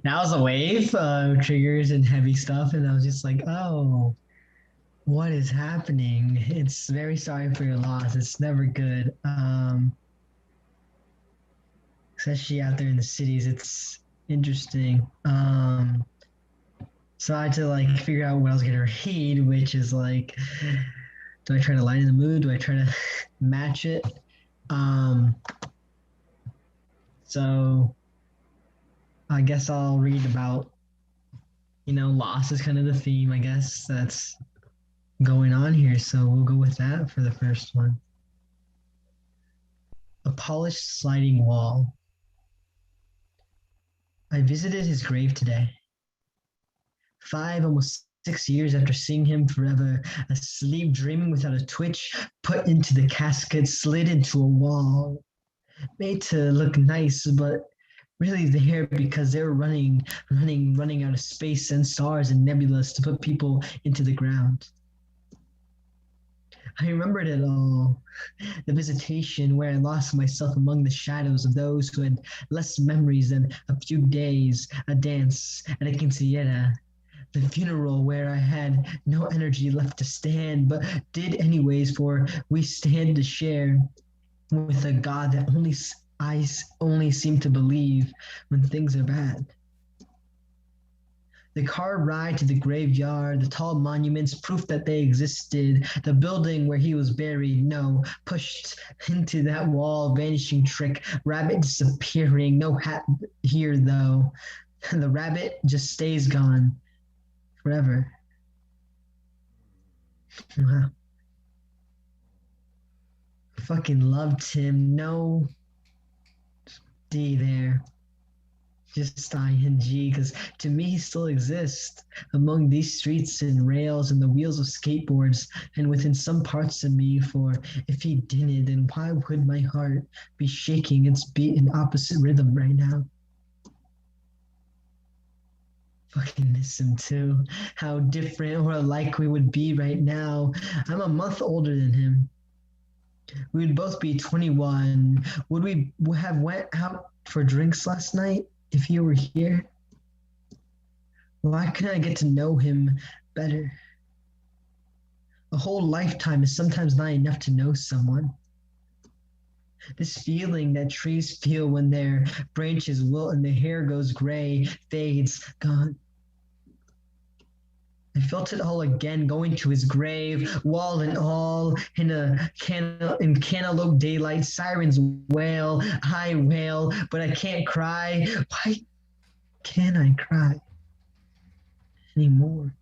Speaker 3: that was a wave of triggers and heavy stuff. And I was just like, oh, what is happening? It's very sorry for your loss. It's never good. Especially out there in the cities, it's interesting. So I had to like figure out what I was gonna read, which is like, do I try to lighten the mood? Do I try to match it? So I guess I'll read about, loss is kind of the theme, I guess, that's going on here. So we'll go with that for the first one. A polished sliding wall. I visited his grave today. 5, almost 6 years after seeing him forever, asleep, dreaming without a twitch, put into the casket, slid into a wall, made to look nice, but really there because they're running out of space and stars and nebulas to put people into the ground. I remembered it all. The visitation where I lost myself among the shadows of those who had less memories than a few days, a dance at a quinceañera. The funeral where I had no energy left to stand, but did anyways, for we stand to share with a God that I only seem to believe when things are bad. The car ride to the graveyard, the tall monuments, proof that they existed, the building where he was buried, no, pushed into that wall, vanishing trick, rabbit disappearing, no hat here though. The rabbit just stays gone forever. Wow. Fucking loved him, no D there. Just ING, because to me he still exists among these streets and rails and the wheels of skateboards and within some parts of me, for if he didn't, then why would my heart be shaking its beat in opposite rhythm right now? fucking miss him too. How different or alike we would be right now. I'm a month older than him. We would both be 21. Would we have went out for drinks last night if you were here? Why couldn't I get to know him better? A whole lifetime is sometimes not enough to know someone. This feeling that trees feel when their branches wilt and their hair goes gray, fades, gone. I felt it all again, going to his grave, wall and all, in cantaloupe daylight, sirens wail, I wail, but I can't cry. Why can't I cry anymore?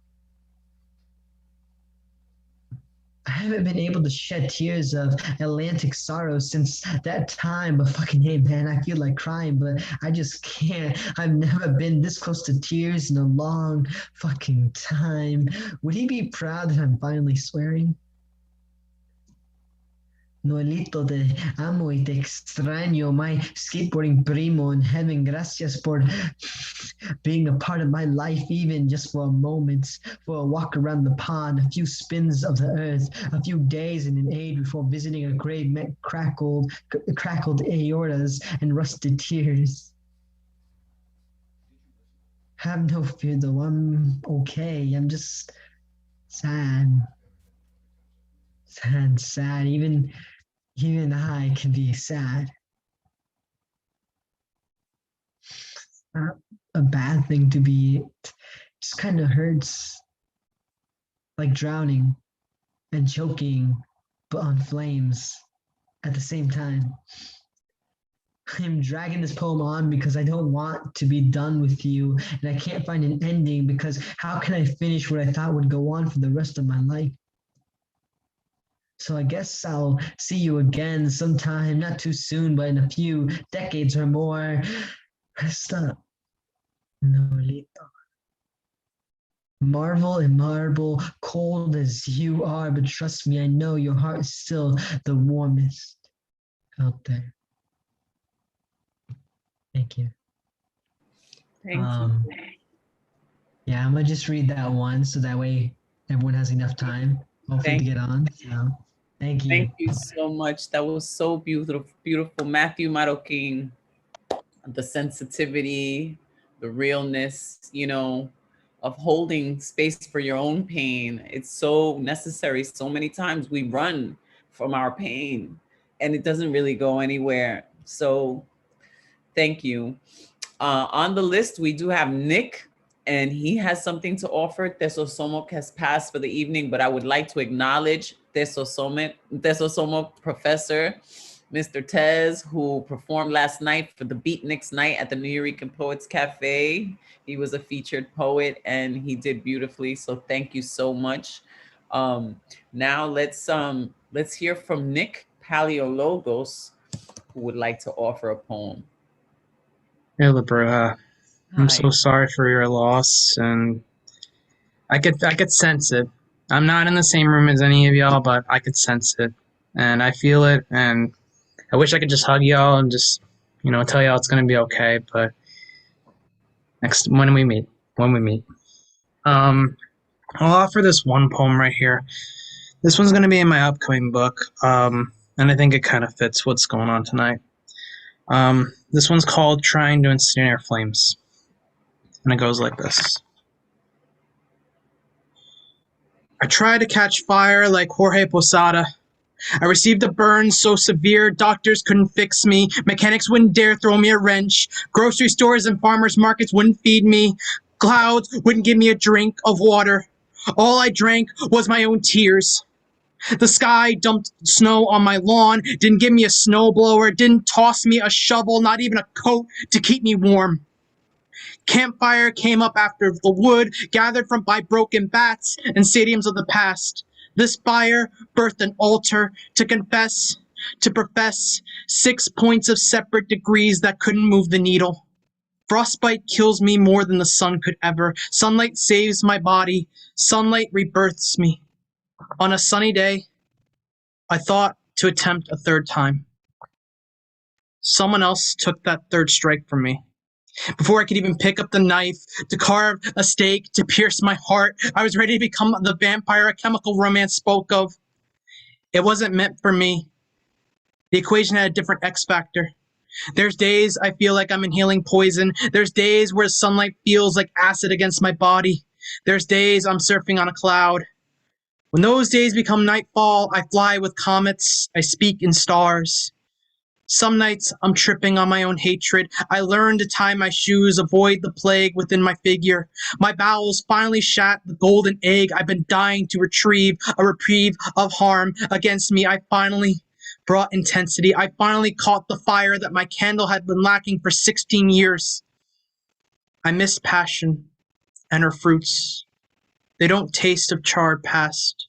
Speaker 3: I haven't been able to shed tears of Atlantic sorrow since that time, but fucking hey, man, I feel like crying, but I just can't. I've never been this close to tears in a long fucking time. Would he be proud that I'm finally swearing? Noelito, te amo y te extraño, my skateboarding primo in heaven. Gracias por being a part of my life, even just for a moment, for a walk around the pond, a few spins of the earth, a few days in an age before visiting a grave met crackled aortas and rusted tears. Have no fear, though. I'm okay. I'm just sad. Sad. Even I can be sad. Not a bad thing to be. It just kind of hurts, like drowning and choking, but on flames at the same time. I'm dragging this poem on because I don't want to be done with you, and I can't find an ending because how can I finish what I thought would go on for the rest of my life? So I guess I'll see you again sometime, not too soon, but in a few decades or more. Rest up, Nolito. Marvel and marble, cold as you are, but trust me, I know your heart is still the warmest out there. Thank you.
Speaker 1: Thank you.
Speaker 3: Yeah, I'm gonna just read that one so that way everyone has enough time, hopefully, to get on. So, thank you.
Speaker 1: Thank you so much. That was so beautiful. Matthew Marroquin, the sensitivity, the realness, of holding space for your own pain. It's so necessary. So many times we run from our pain and it doesn't really go anywhere. So thank you. On the list, we do have Nick, and he has something to offer. Tesosomo has passed for the evening, but I would like to acknowledge Tesosomo Professor, Mr. Tez, who performed last night for the Beatniks night at the New York Poets Cafe. He was a featured poet and he did beautifully. So thank you so much. Now let's hear from Nick Paleologos, who would like to offer a poem.
Speaker 8: Hey, Labruja. I'm so sorry for your loss, and I could sense it. I'm not in the same room as any of y'all, but I could sense it, and I feel it, and I wish I could just hug y'all and just, tell y'all it's gonna be okay. But when we meet, I'll offer this one poem right here. This one's gonna be in my upcoming book, and I think it kind of fits what's going on tonight. This one's called Trying to Ensnare Flames. And it goes like this. I tried to catch fire like Jorge Posada. I received a burn so severe doctors couldn't fix me. Mechanics wouldn't dare throw me a wrench. Grocery stores and farmers markets wouldn't feed me. Clouds wouldn't give me a drink of water. All I drank was my own tears. The sky dumped snow on my lawn, didn't give me a snowblower, didn't toss me a shovel, not even a coat to keep me warm. Campfire came up after the wood gathered by broken bats and stadiums of the past. This fire birthed an altar to confess, to profess 6 points of separate degrees that couldn't move the needle. Frostbite kills me more than the sun could ever. Sunlight saves my body. Sunlight rebirths me. On a sunny day, I thought to attempt a third time. Someone else took that third strike from me. Before I could even pick up the knife to carve a steak, to pierce my heart, I was ready to become the vampire a chemical romance spoke of. It wasn't meant for me. The equation had a different X factor. There's days I feel like I'm inhaling poison. There's days where sunlight feels like acid against my body. There's days I'm surfing on a cloud. When those days become nightfall, I fly with comets. I speak in stars. Some nights I'm tripping on my own hatred. I learn to tie my shoes, avoid the plague within my figure. My bowels finally shat the golden egg I've been dying to retrieve, a reprieve of harm against me. I finally brought intensity. I finally caught the fire that my candle had been lacking for 16 years. I miss passion and her fruits. They don't taste of charred past.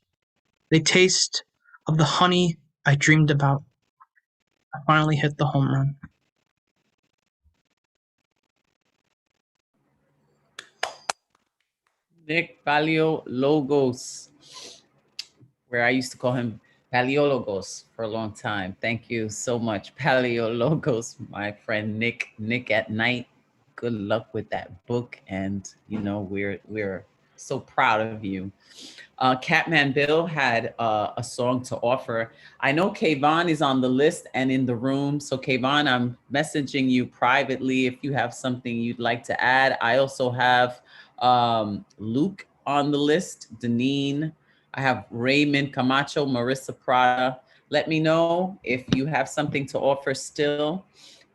Speaker 8: They taste of the honey I dreamed about. I finally hit the home run.
Speaker 1: Nick Paleologos, where I used to call him Paleologos for a long time. Thank you so much, Paleologos, my friend Nick. Nick at Night. Good luck with that book, and you know we're so proud of you. Catman Bill had a song to offer. I know Kayvon is on the list and in the room. So Kayvon, I'm messaging you privately if you have something you'd like to add. I also have Luke on the list, Deneen. I have Raymond Camacho, Marissa Prada. Let me know if you have something to offer still.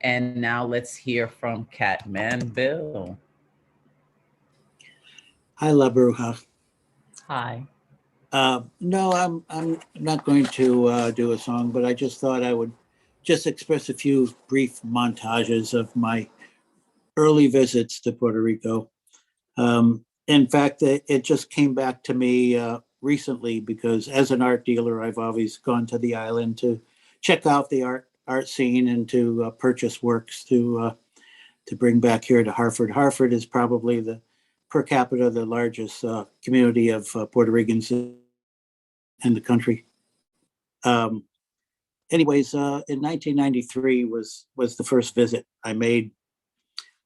Speaker 1: And now let's hear from Catman Bill.
Speaker 9: Hi, La Bruja.
Speaker 1: Hi.
Speaker 9: No, I'm not going to do a song, but I just thought I would just express a few brief montages of my early visits to Puerto Rico. In fact, it just came back to me recently because as an art dealer, I've always gone to the island to check out the art scene and to purchase works to bring back here to Hartford. Hartford is probably the per capita the largest community of Puerto Ricans in the country. Anyways, in 1993 was the first visit I made,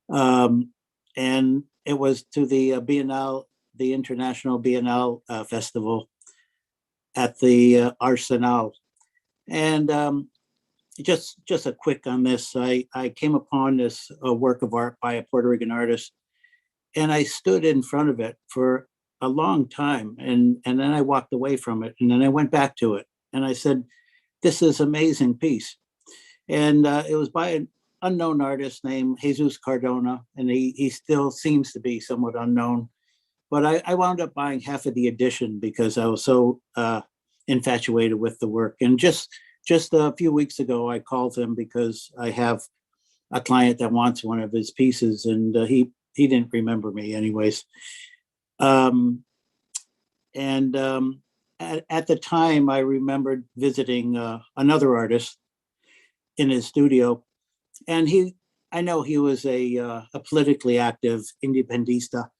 Speaker 9: and it was to the Biennale, the International Biennale Festival at the Arsenal. And just a quick on this, I came upon this work of art by a Puerto Rican artist, and I stood in front of it for a long time, and then I walked away from it, and then I went back to it, and I said, "This is an amazing piece," and it was by an unknown artist named Jesus Cardona, and he still seems to be somewhat unknown, but I wound up buying half of the edition because I was so infatuated with the work. And just a few weeks ago, I called him because I have a client that wants one of his pieces, and he didn't remember me anyways. At the time, I remembered visiting another artist in his studio, and I know he was a politically active independista,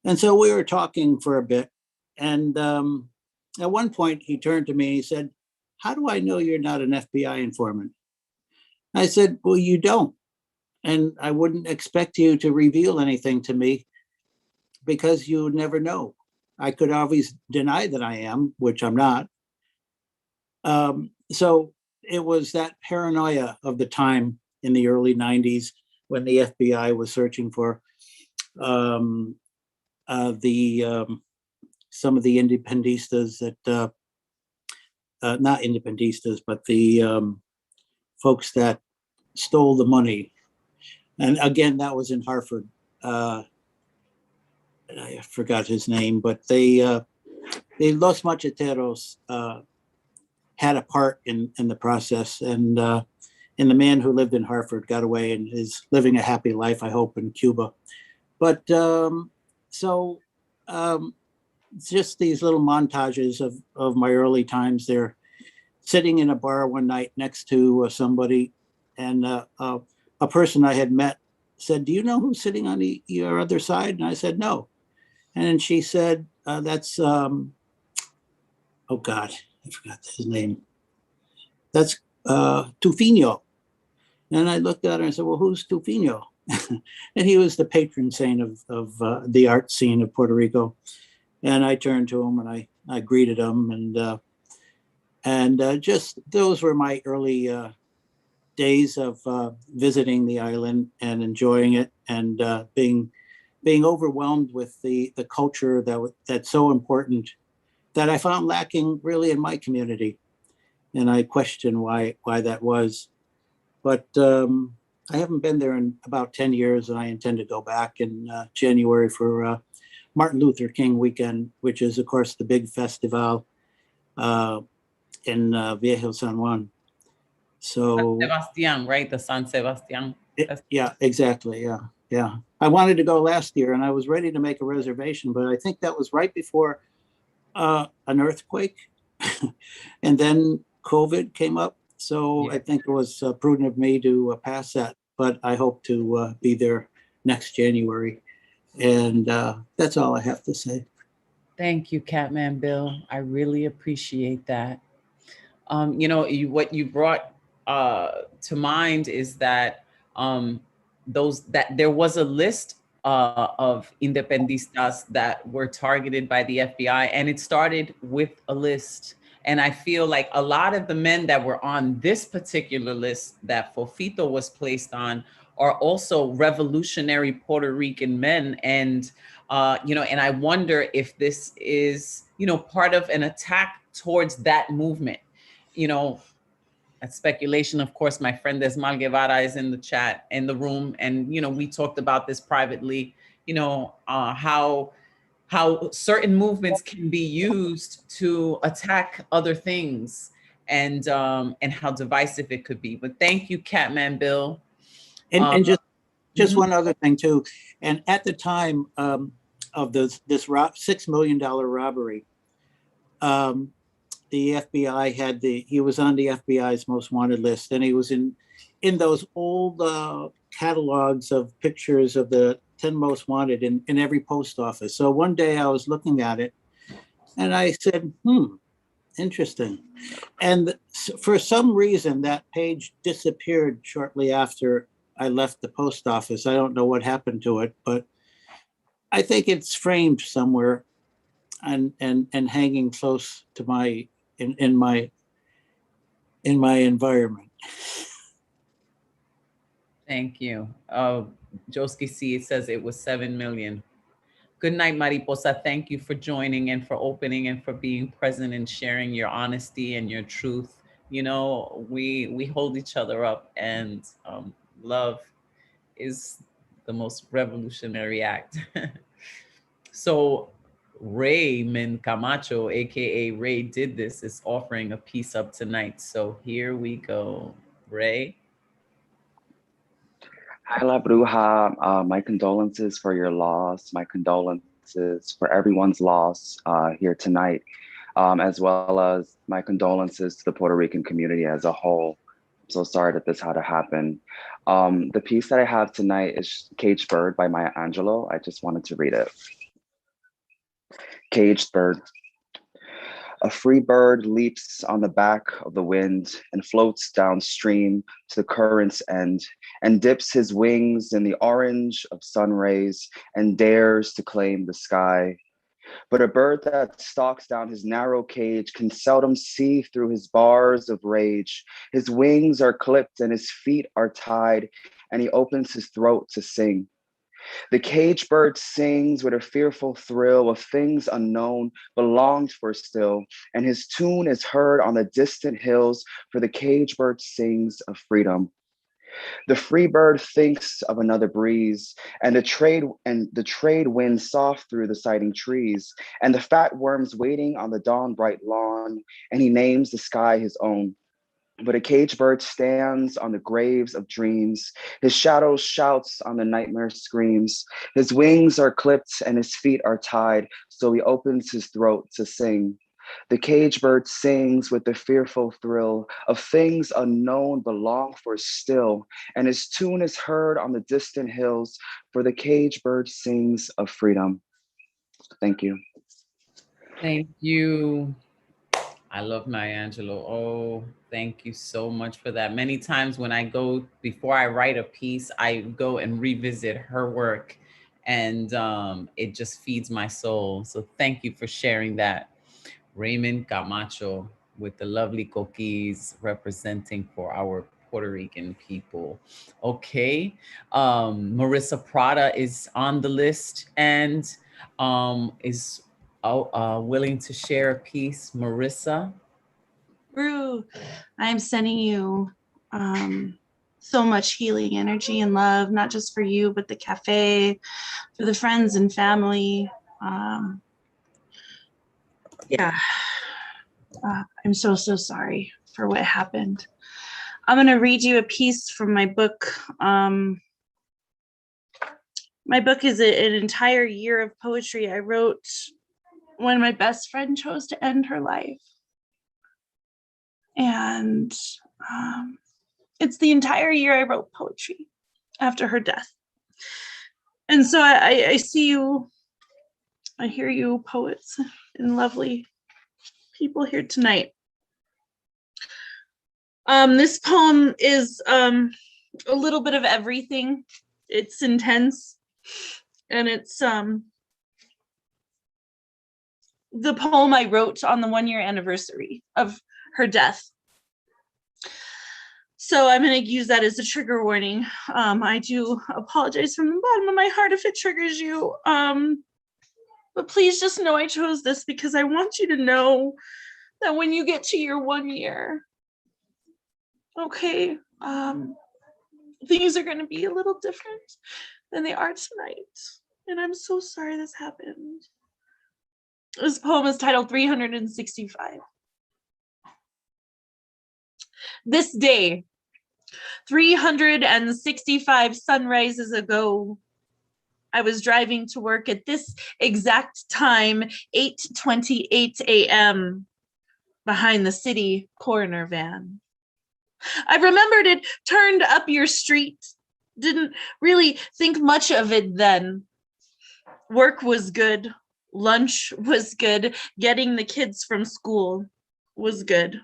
Speaker 9: and so we were talking for a bit. And at one point, he turned to me and he said, "How do I know you're not an FBI informant?" I said, "Well, you don't, and I wouldn't expect you to reveal anything to me because you would never know. I could always deny that I am, which I'm not." So it was that paranoia of the time in the early 90s when the FBI was searching for some of the independistas that, not independistas, but the folks that stole the money. And again, that was in Hartford. I forgot his name, but the Los Macheteros had a part in the process, and the man who lived in Hartford got away and is living a happy life, I hope, in Cuba. But just these little montages of my early times there, sitting in a bar one night next to somebody, and a person I had met said, "Do you know who's sitting on your other side?" And I said, "No." And she said, "That's, oh God, I forgot his name. That's Tufino." And I looked at her and said, "Well, who's Tufino?" and he was the patron saint of the art scene of Puerto Rico. And I turned to him and I greeted him, and just those were my early days of visiting the island and enjoying it, and being overwhelmed with the culture that's so important, that I found lacking really in my community. And I question why that was. But I haven't been there in about 10 years, and I intend to go back in January for Martin Luther King weekend, which is, of course, the big festival in Viejo San Juan. So
Speaker 1: San Sebastian, right? The San Sebastian.
Speaker 9: yeah, exactly. Yeah. I wanted to go last year, and I was ready to make a reservation, but I think that was right before an earthquake, and then COVID came up. So
Speaker 1: Yeah.
Speaker 9: I think it was prudent of me to pass that, but I hope to be there next January. And that's all I have to say.
Speaker 1: Thank you, Catman Bill. I really appreciate that. What you brought to mind is that that there was a list of independistas that were targeted by the FBI, and it started with a list. And I feel like a lot of the men that were on this particular list that Fofito was placed on are also revolutionary Puerto Rican men. And and I wonder if this is, part of an attack towards that movement. That's speculation. Of course, my friend Desmal Guevara is in the chat, in the room. And, we talked about this privately, how certain movements can be used to attack other things, and how divisive it could be. But thank you, Catman Bill.
Speaker 9: And just
Speaker 1: mhm.
Speaker 9: one other thing too. And at the time of this $6 million robbery, the FBI he was on the FBI's most wanted list, and he was in those old catalogs of pictures of the 10 most wanted in every post office. So one day I was looking at it and I said, interesting. And for some reason that page disappeared shortly after I left the post office. I don't know what happened to it, but I think it's framed somewhere and hanging close to my in my environment.
Speaker 1: Thank you. Joski C, it says it was 7 million. Good night, Mariposa. Thank you for joining and for opening and for being present and sharing your honesty and your truth. We hold each other up, and love is the most revolutionary act. So Raymond Camacho, aka Ray Did This, is offering a piece up tonight. So here we go. Ray.
Speaker 10: Hi, La Bruja. My condolences for your loss. My condolences for everyone's loss here tonight, as well as my condolences to the Puerto Rican community as a whole. I'm so sorry that this had to happen. The piece that I have tonight is Caged Bird by Maya Angelou. I just wanted to read it. Caged Bird. A free bird leaps on the back of the wind and floats downstream to the current's end and dips his wings in the orange of sun rays and dares to claim the sky. But a bird that stalks down his narrow cage can seldom see through his bars of rage. His wings are clipped and his feet are tied, and he opens his throat to sing. The caged bird sings with a fearful thrill of things unknown, but longed for still, and his tune is heard on the distant hills, for the caged bird sings of freedom. The free bird thinks of another breeze, and the trade winds soft through the sighting trees, and the fat worms waiting on the dawn bright lawn, and he names the sky his own. But a caged bird stands on the graves of dreams. His shadow shouts on the nightmare screams. His wings are clipped and his feet are tied, so he opens his throat to sing. The caged bird sings with the fearful thrill of things unknown but longed for still, and his tune is heard on the distant hills, for the caged bird sings of freedom. Thank you.
Speaker 1: Thank you. I love Maya Angelou. Oh, thank you so much for that. Many times when I go, before I write a piece, I go and revisit her work, and it just feeds my soul. So thank you for sharing that. Raymond Camacho with the lovely coquis representing for our Puerto Rican people. Okay. Marissa Prada is on the list and is willing to share a piece. Marissa.
Speaker 5: Rue, I'm sending you so much healing energy and love, not just for you, but the cafe, for the friends and family. Yeah, I'm so sorry for what happened. I'm going to read you a piece from my book. My book is an entire year of poetry I wrote when my best friend chose to end her life. And it's the entire year I wrote poetry after her death. And so I see you, I hear you, poets and lovely people here tonight. This poem is a little bit of everything. It's intense, and it's the poem I wrote on the 1-year anniversary of her death. So I'm going to use that as a trigger warning. I do apologize from the bottom of my heart if it triggers you. But please just know I chose this because I want you to know that when you get to your 1 year, okay, things are going to be a little different than they are tonight. And I'm so sorry this happened. This poem is titled 365. This day, 365 sunrises ago, I was driving to work at this exact time, 8:28 a.m., behind the city coroner van. I remembered it turned up your street. Didn't really think much of it then. Work was good. Lunch was good. Getting the kids from school was good.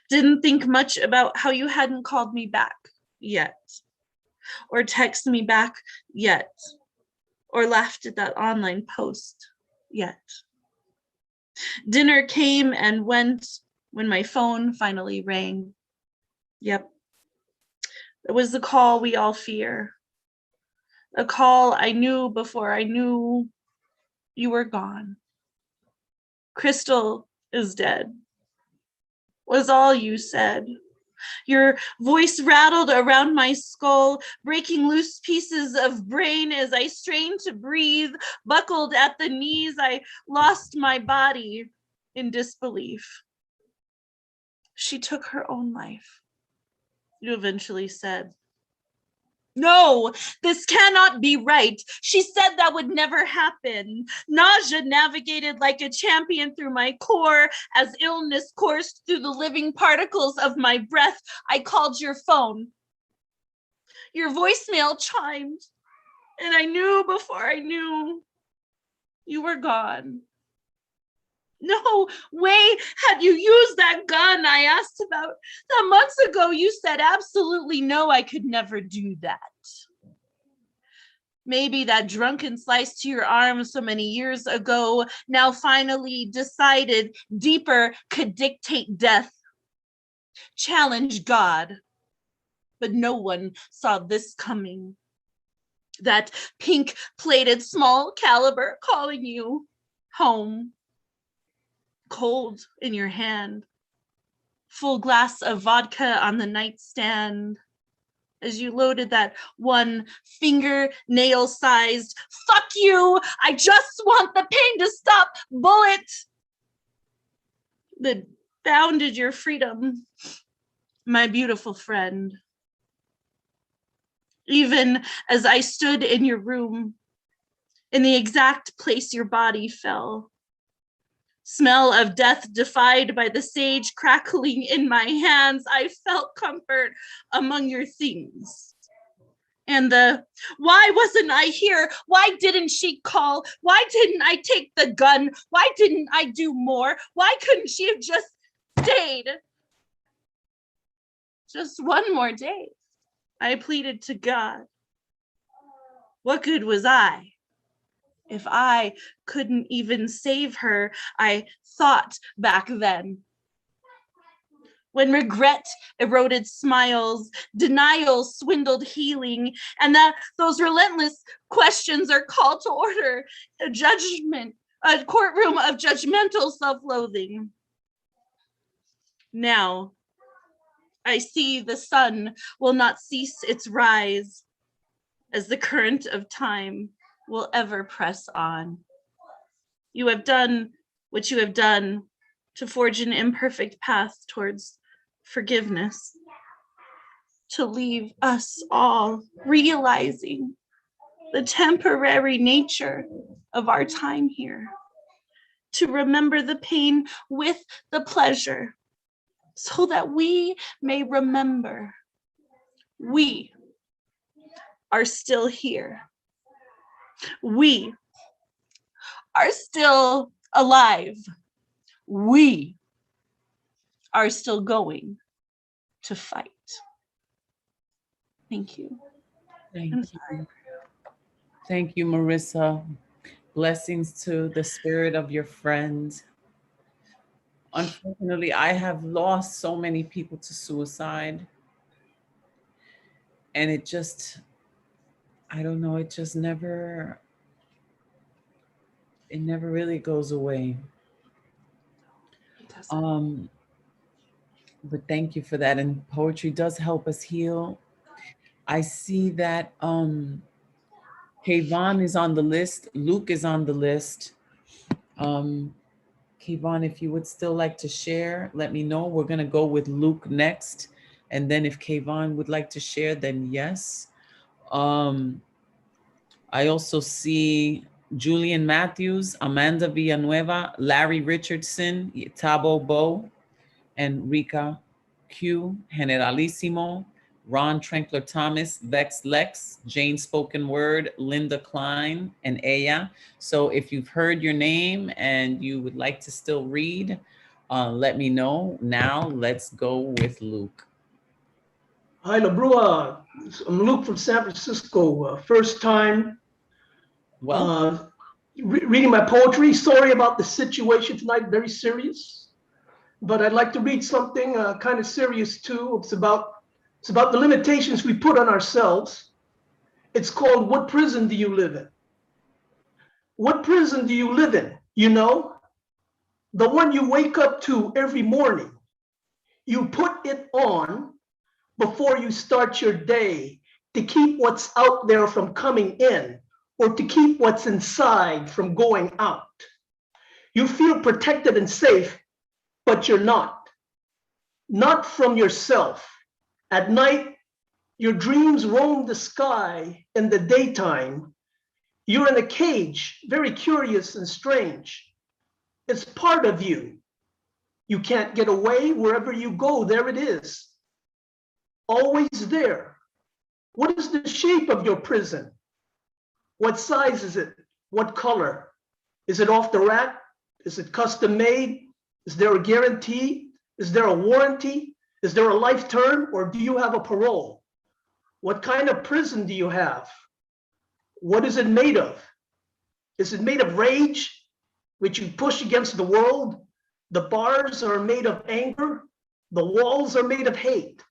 Speaker 5: Didn't think much about how you hadn't called me back yet, or texted me back yet, or laughed at that online post yet. Dinner came and went when my phone finally rang. Yep. It was the call we all fear. A call I knew before I knew you were gone. Crystal is dead, was all you said. Your voice rattled around my skull, breaking loose pieces of brain as I strained to breathe, buckled at the knees. I lost my body in disbelief. She took her own life, you eventually said. No, this cannot be right. She said that would never happen. Nausea navigated like a champion through my core as illness coursed through the living particles of my breath. I called your phone. Your voicemail chimed, and I knew before I knew you were gone. No way had you used that gun I asked about. That months ago you said absolutely no, I could never do that. Maybe that drunken slice to your arm so many years ago now finally decided deeper could dictate death. Challenge God. But no one saw this coming. That pink-plated small caliber calling you home. Cold in your hand, full glass of vodka on the nightstand as you loaded that one fingernail-sized "fuck you, I just want the pain to stop" bullet that bounded your freedom, my beautiful friend. Even as I stood in your room, in the exact place your body fell, smell of death defied by the sage crackling in my hands, I felt comfort among your things.
Speaker 11: And the, why wasn't I here? Why didn't she call? Why didn't I take the gun? Why didn't I do more? Why couldn't she have just stayed? Just one more day. I pleaded to God. What good was I? If I couldn't even save her, I thought back then. When regret eroded smiles, denial swindled healing, and those relentless questions are called to order, a judgment, a courtroom of judgmental self-loathing. Now, I see the sun will not cease its rise as the current of time will ever press on. You have done what you have done to forge an imperfect path towards forgiveness, to leave us all realizing the temporary nature of our time here, to remember the pain with the pleasure, so that we may remember we are still here. We are still alive. We are still going to fight. Thank you.
Speaker 1: Thank
Speaker 11: I'm
Speaker 1: you.
Speaker 11: sorry.
Speaker 1: Thank you, Marissa. Blessings to the spirit of your friend. Unfortunately, I have lost so many people to suicide. And it just, I don't know, it never really goes away. But thank you for that. And poetry does help us heal. I see that Kayvon is on the list. Luke is on the list. Kayvon, if you would still like to share, let me know. We're going to go with Luke next. And then if Kayvon would like to share, then yes. I also see Julian Matthews, Amanda Villanueva, Larry Richardson, Tabo Bo, and Rika Q, Generalissimo, Ron Trenkler Thomas, Vex Lex, Jane Spoken Word, Linda Klein, and Aya. So if you've heard your name and you would like to still read, let me know. Now let's go with Luke.
Speaker 12: Hi, LaBrua. I'm Luke from San Francisco. First time reading my poetry. Sorry about the situation tonight, very serious. But I'd like to read something kind of serious too. It's about the limitations we put on ourselves. It's called What Prison Do You Live In? What prison do you live in? You know, the one you wake up to every morning. You put it on before you start your day to keep what's out there from coming in or to keep what's inside from going out. You feel protected and safe, but you're not. Not from yourself. At night, your dreams roam the sky. In the daytime, you're in a cage, very curious and strange. It's part of you. You can't get away. Wherever you go, there it is. Always there. What is the shape of your prison? What size is it? What color? Is it off the rack? Is it custom made? Is there a guarantee? Is there a warranty? Is there a life term, or do you have a parole? What kind of prison do you have? What is it made of? Is it made of rage, which you push against the world? The bars are made of anger. The walls are made of hate.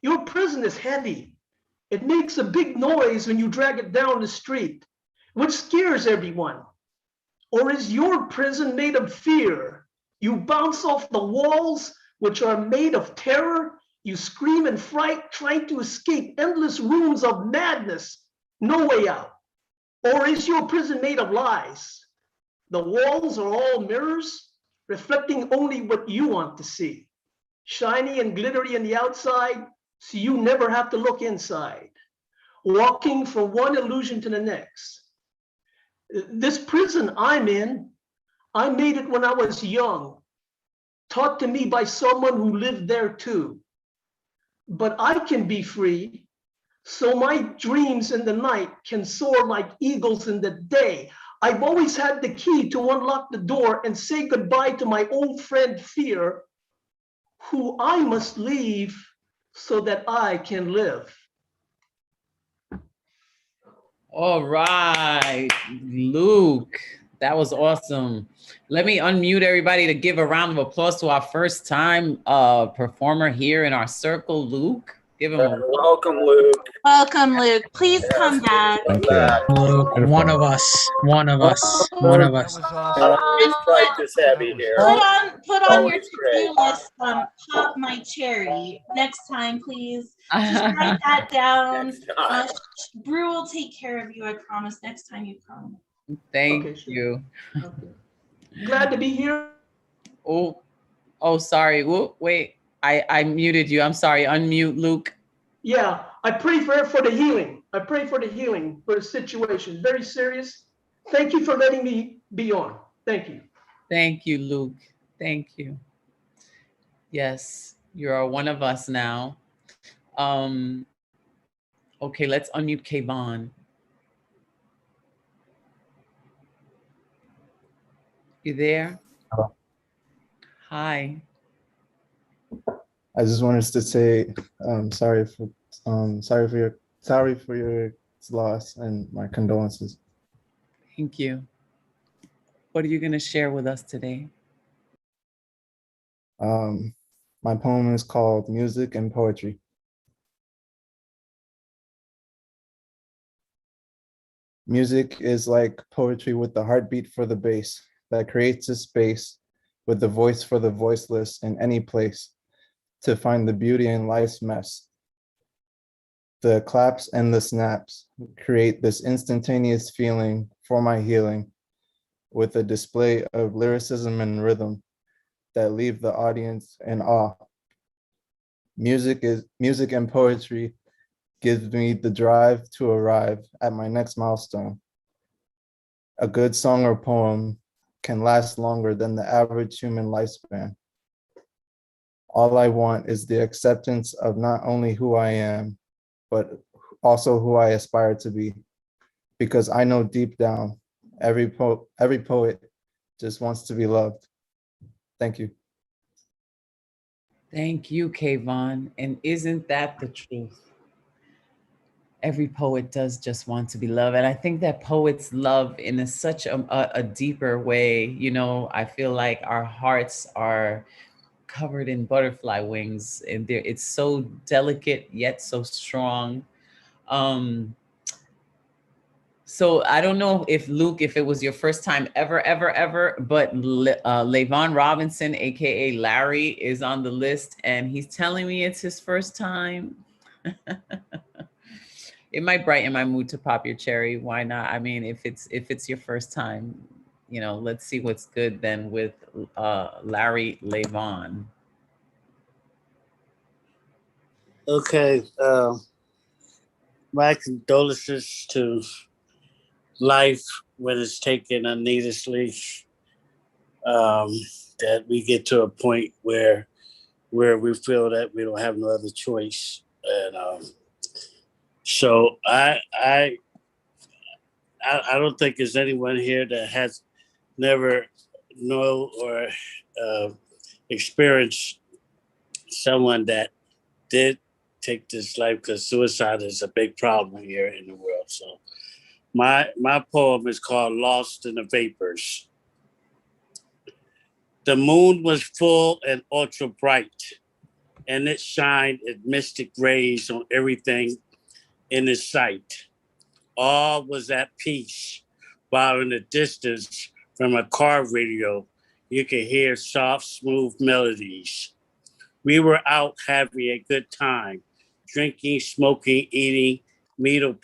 Speaker 12: Your prison is heavy. It makes a big noise when you drag it down the street, which scares everyone. Or is your prison made of fear? You bounce off the walls, which are made of terror. You scream in fright, trying to escape endless rooms of madness. No way out. Or is your prison made of lies? The walls are all mirrors, reflecting only what you want to see. Shiny and glittery on the outside, so you never have to look inside. Walking from one illusion to the next. This prison I'm in, I made it when I was young, taught to me by someone who lived there too. But I can be free, so my dreams in the night can soar like eagles in the day. I've always had the key to unlock the door and say goodbye to my old friend fear, who I must leave so that I can live.
Speaker 1: All right, Luke, that was awesome. Let me unmute everybody to give a round of applause to our first time performer here in our circle, Luke. Give him a
Speaker 6: Welcome, Luke.
Speaker 11: Welcome, Luke. Please
Speaker 6: Yes,
Speaker 11: come back.
Speaker 6: come back.
Speaker 8: Luke, one of us. One of us. One of
Speaker 7: That
Speaker 8: us.
Speaker 7: was awesome.
Speaker 6: Always practice heavy here.
Speaker 11: Put on your
Speaker 6: Always
Speaker 11: to-do
Speaker 6: great.
Speaker 11: list, pop my cherry. Next time, please. Just write that down.
Speaker 6: Next time.
Speaker 11: Brew will take care of you, I promise. Next time you come.
Speaker 1: Thank
Speaker 12: Okay, sure.
Speaker 1: you.
Speaker 12: Okay. Glad to be here.
Speaker 1: Oh, sorry. Wait, I muted you. I'm sorry. Unmute, Luke.
Speaker 12: Yeah, I pray for the healing. I pray for the healing for the situation. Very serious. Thank you for letting me be on. Thank you.
Speaker 1: Thank you, Luke. Thank you. Yes, you're one of us now. Okay, let's unmute Kayvon. You there?
Speaker 13: Hello.
Speaker 1: Hi.
Speaker 13: I just wanted to say sorry for your loss and my condolences.
Speaker 1: Thank you. What are you going to share with us today?
Speaker 13: My poem is called Music and Poetry. Music is like poetry with the heartbeat for the bass that creates a space with the voice for the voiceless in any place to find the beauty in life's mess. The claps and the snaps create this instantaneous feeling for my healing with a display of lyricism and rhythm that leave the audience in awe. Music and poetry gives me the drive to arrive at my next milestone. A good song or poem can last longer than the average human lifespan. All I want is the acceptance of not only who I am, but also who I aspire to be. Because I know deep down, every poet just wants to be loved. Thank you.
Speaker 1: Thank you, Kayvon. And isn't that the truth? Every poet does just want to be loved. And I think that poets love in such a deeper way. You know, I feel like our hearts are covered in butterfly wings and it's so delicate yet so strong. So I don't know if Luke, if it was your first time ever, but Lavon Robinson, AKA Larry, is on the list and he's telling me it's his first time. It might brighten my mood to pop your cherry. Why not? I mean, if it's your first time, you know, let's see what's good then with Larry Lavon.
Speaker 14: Okay, my condolences to life when it's taken needlessly. That we get to a point where we feel that we don't have no other choice, and so I don't think there's anyone here that has never know or experienced someone that did take this life, because suicide is a big problem here in the world. So my poem is called Lost in the Vapors. The moon was full and ultra bright, and it shined its mystic rays on everything in its sight. All was at peace, while in the distance from a car radio, you could hear soft, smooth melodies. We were out having a good time, drinking, smoking, eating, meeting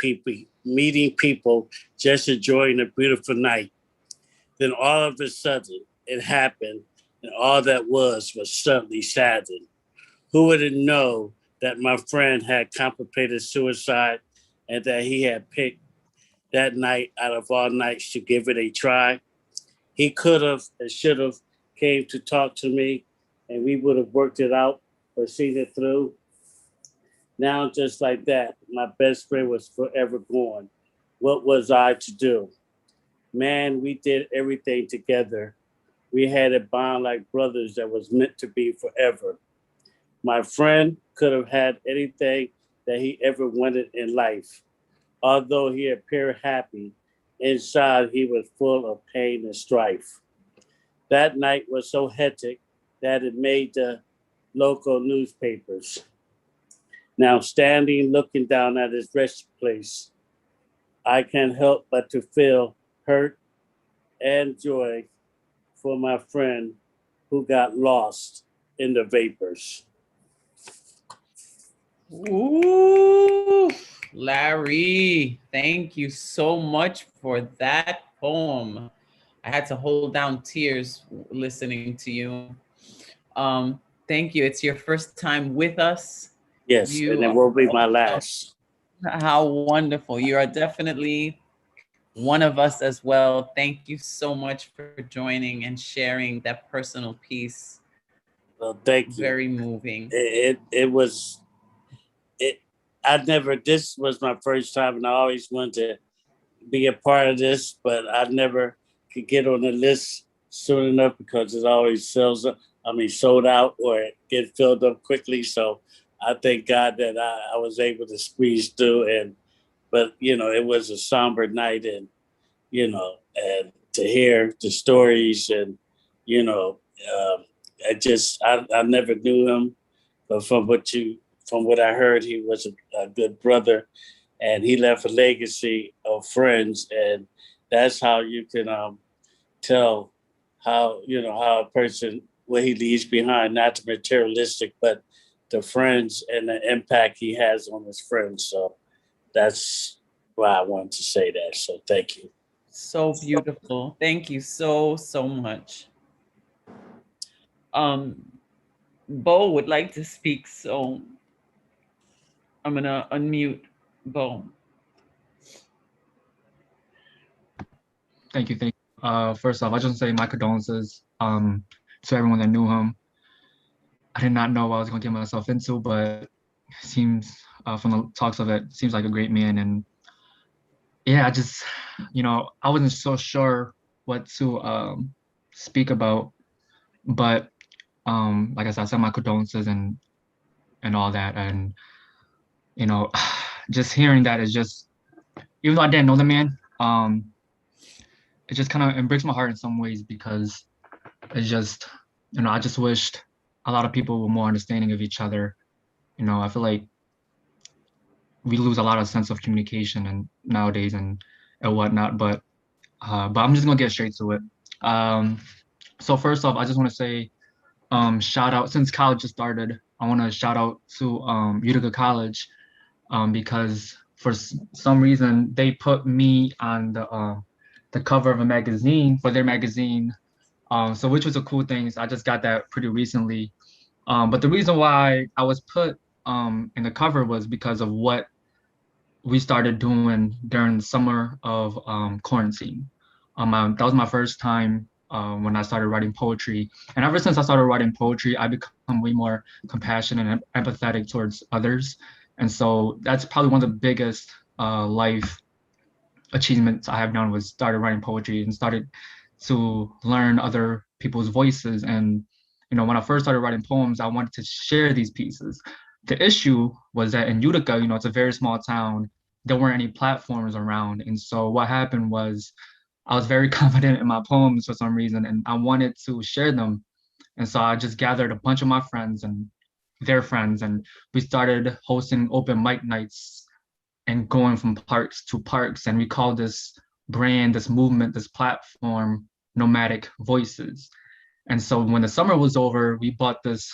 Speaker 14: people, just enjoying a beautiful night. Then all of a sudden, it happened, and all that was suddenly saddened. Who would know that my friend had contemplated suicide and that he had picked that night out of all nights to give it a try? He could have and should have came to talk to me, and we would have worked it out or seen it through. Now, just like that, my best friend was forever gone. What was I to do? Man, we did everything together. We had a bond like brothers that was meant to be forever. My friend could have had anything that he ever wanted in life. Although he appeared happy, inside he was full of pain and strife. That night was so hectic that it made the local newspapers. Now, standing looking down at his resting place, I can't help but to feel hurt and joy for my friend who got lost in the vapors.
Speaker 1: Ooh, Larry, thank you so much for that poem. I had to hold down tears listening to you. Thank you. It's your first time with us.
Speaker 14: Yes, and it will be my last.
Speaker 1: How wonderful. You are definitely one of us as well. Thank you so much for joining and sharing that personal piece.
Speaker 14: Well, thank you.
Speaker 1: Very moving.
Speaker 14: It was. This was my first time, and I always wanted to be a part of this, but I never could get on the list soon enough because it always sold out or get filled up quickly. So I thank God that I was able to squeeze through. But it was a somber night, and and to hear the stories, and I never knew him, but from what I heard, he was a good brother, and he left a legacy of friends, and that's how you can tell how a person, what he leaves behind, not the materialistic, but the friends and the impact he has on his friends. So that's why I wanted to say that. So thank you.
Speaker 1: So beautiful. Thank you so much. Bo would like to speak, so I'm gonna unmute Bo.
Speaker 15: Thank you. First off, I just want to say my condolences to everyone that knew him. I did not know what I was going to get myself into, but it seems from the talks of it, seems like a great man. And yeah, I wasn't so sure what to speak about, but like I said, I sent my condolences and all that. And just hearing that is just, even though I didn't know the man, it just it breaks my heart in some ways, because it's just, I just wished a lot of people were more understanding of each other. I feel like we lose a lot of sense of communication and nowadays and whatnot, but I'm just gonna get straight to it. So first off, I just want to say, shout out, since college just started, I want to shout out to Utica College, because for some reason they put me on the cover of a magazine, for their magazine. So which was a cool thing. So I just got that pretty recently. But the reason why I was put in the cover was because of what we started doing during the summer of quarantine. That was my first time when I started writing poetry. And ever since I started writing poetry, I become way more compassionate and empathetic towards others. And so that's probably one of the biggest life achievements I have done, was started writing poetry and started to learn other people's voices. And when I first started writing poems, I wanted to share these pieces. The issue was that in Utica, it's a very small town, there weren't any platforms around. And so what happened was, I was very confident in my poems for some reason, and I wanted to share them. And so I just gathered a bunch of my friends and their friends, and we started hosting open mic nights and going from parks to parks. And we called this brand, this movement, this platform, Nomadic Voices. And so when the summer was over, we bought this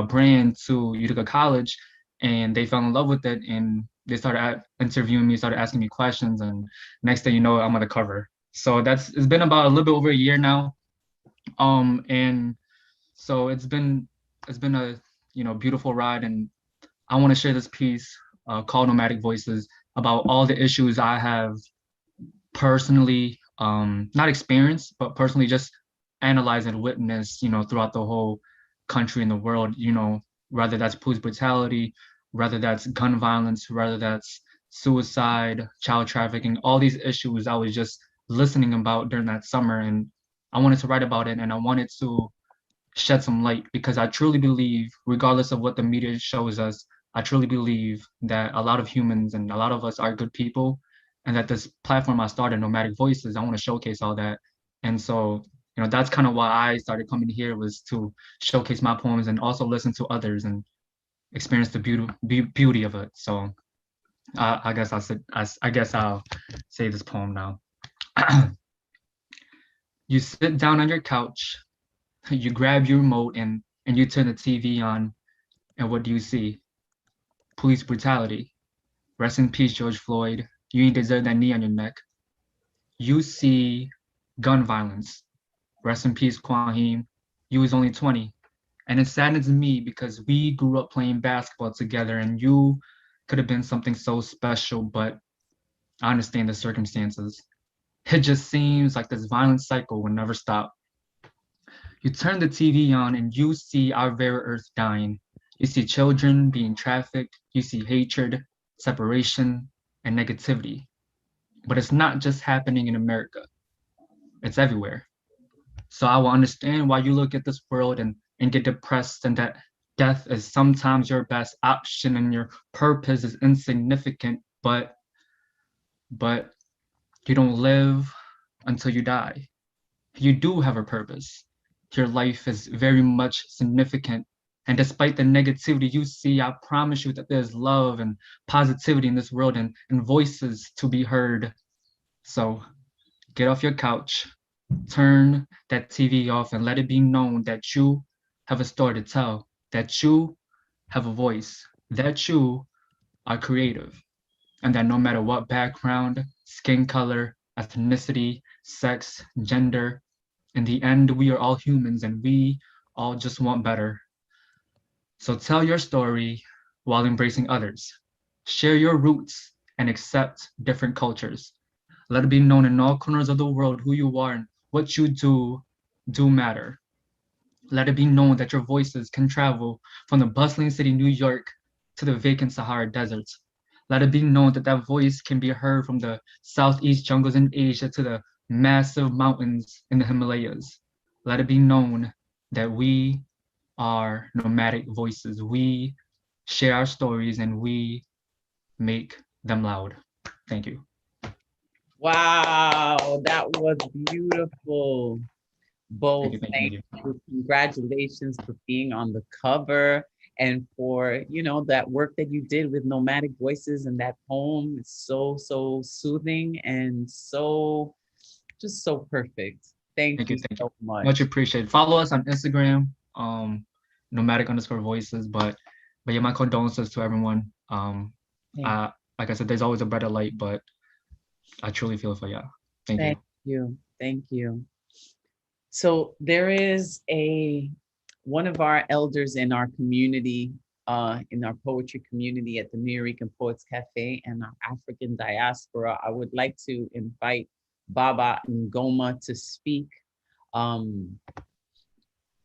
Speaker 15: brand to Utica College, and they fell in love with it. And they started interviewing me, started asking me questions. And next thing you know, I'm on the cover. So it's been about a little bit over a year now. And so it's been a beautiful ride. And I want to share this piece called Nomadic Voices about all the issues I have personally not experienced, but personally just analyzed and witnessed, throughout the whole country and the world, whether that's police brutality, whether that's gun violence, whether that's suicide, child trafficking, all these issues I was just listening about during that summer. And I wanted to write about it, and I wanted to shed some light, because I truly believe, regardless of what the media shows us, I truly believe that a lot of humans and a lot of us are good people, and that this platform I started, Nomadic Voices, I want to showcase all that. And so, that's kind of why I started coming here, was to showcase my poems and also listen to others and experience the beauty of it. So I guess I'll say this poem now. You sit down on your couch, you grab your remote, and you turn the TV on, and what do you see? Police brutality. Rest in peace, George Floyd. You ain't deserve that knee on your neck. You see gun violence. Rest in peace, Kwaheem. You was only 20. And it saddens me because we grew up playing basketball together, and you could have been something so special, but I understand the circumstances. It just seems like this violent cycle will never stop. You turn the TV on and you see our very earth dying. You see children being trafficked. You see hatred, separation, and negativity. But it's not just happening in America. It's everywhere. So I will understand why you look at this world and get depressed, and that death is sometimes your best option and your purpose is insignificant, but you don't live until you die. You do have a purpose. Your life is very much significant. And despite the negativity you see, I promise you that there's love and positivity in this world, and voices to be heard. So get off your couch, turn that TV off, and let it be known that you have a story to tell, that you have a voice, that you are creative, and that no matter what background, skin color, ethnicity, sex, gender, in the end, we are all humans and we all just want better. So tell your story while embracing others. Share your roots and accept different cultures. Let it be known in all corners of the world who you are and what you do matter. Let it be known that your voices can travel from the bustling city, New York, to the vacant Sahara Desert. Let it be known that that voice can be heard from the southeast jungles in Asia to the massive mountains in the Himalayas. Let it be known that we are nomadic voices. We share our stories and we make them loud. Thank you.
Speaker 1: Wow, that was beautiful. Both,
Speaker 15: thank you.
Speaker 1: Congratulations for being on the cover and for, that work that you did with Nomadic Voices, and that poem is so soothing and just so perfect. Thank you so much.
Speaker 15: Much appreciated. Follow us on Instagram, nomadic_voices. But yeah, my condolences to everyone. Like I said, there's always a better light, but I truly feel for y'all. Thank you.
Speaker 1: Thank you. So there is one of our elders in our community, in our poetry community at the New Yorican Poets Cafe and our African diaspora. I would like to invite Baba Ngoma to speak. Let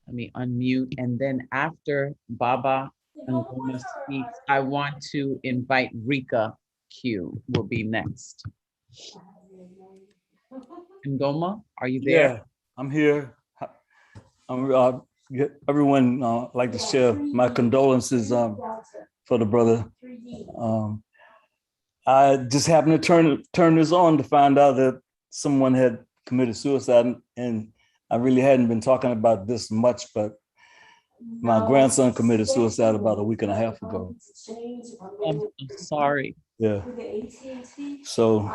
Speaker 1: me unmute. And then after Baba Ngoma speaks, I want to invite Rika Q will be next. Ngoma, are you there?
Speaker 16: Yeah, I'm here. Everyone like to share my condolences for the brother. I just happened to turn this on to find out that someone had committed suicide, and I really hadn't been talking about this much, but my grandson committed suicide about a week and a half ago.
Speaker 1: I'm sorry.
Speaker 16: Yeah. So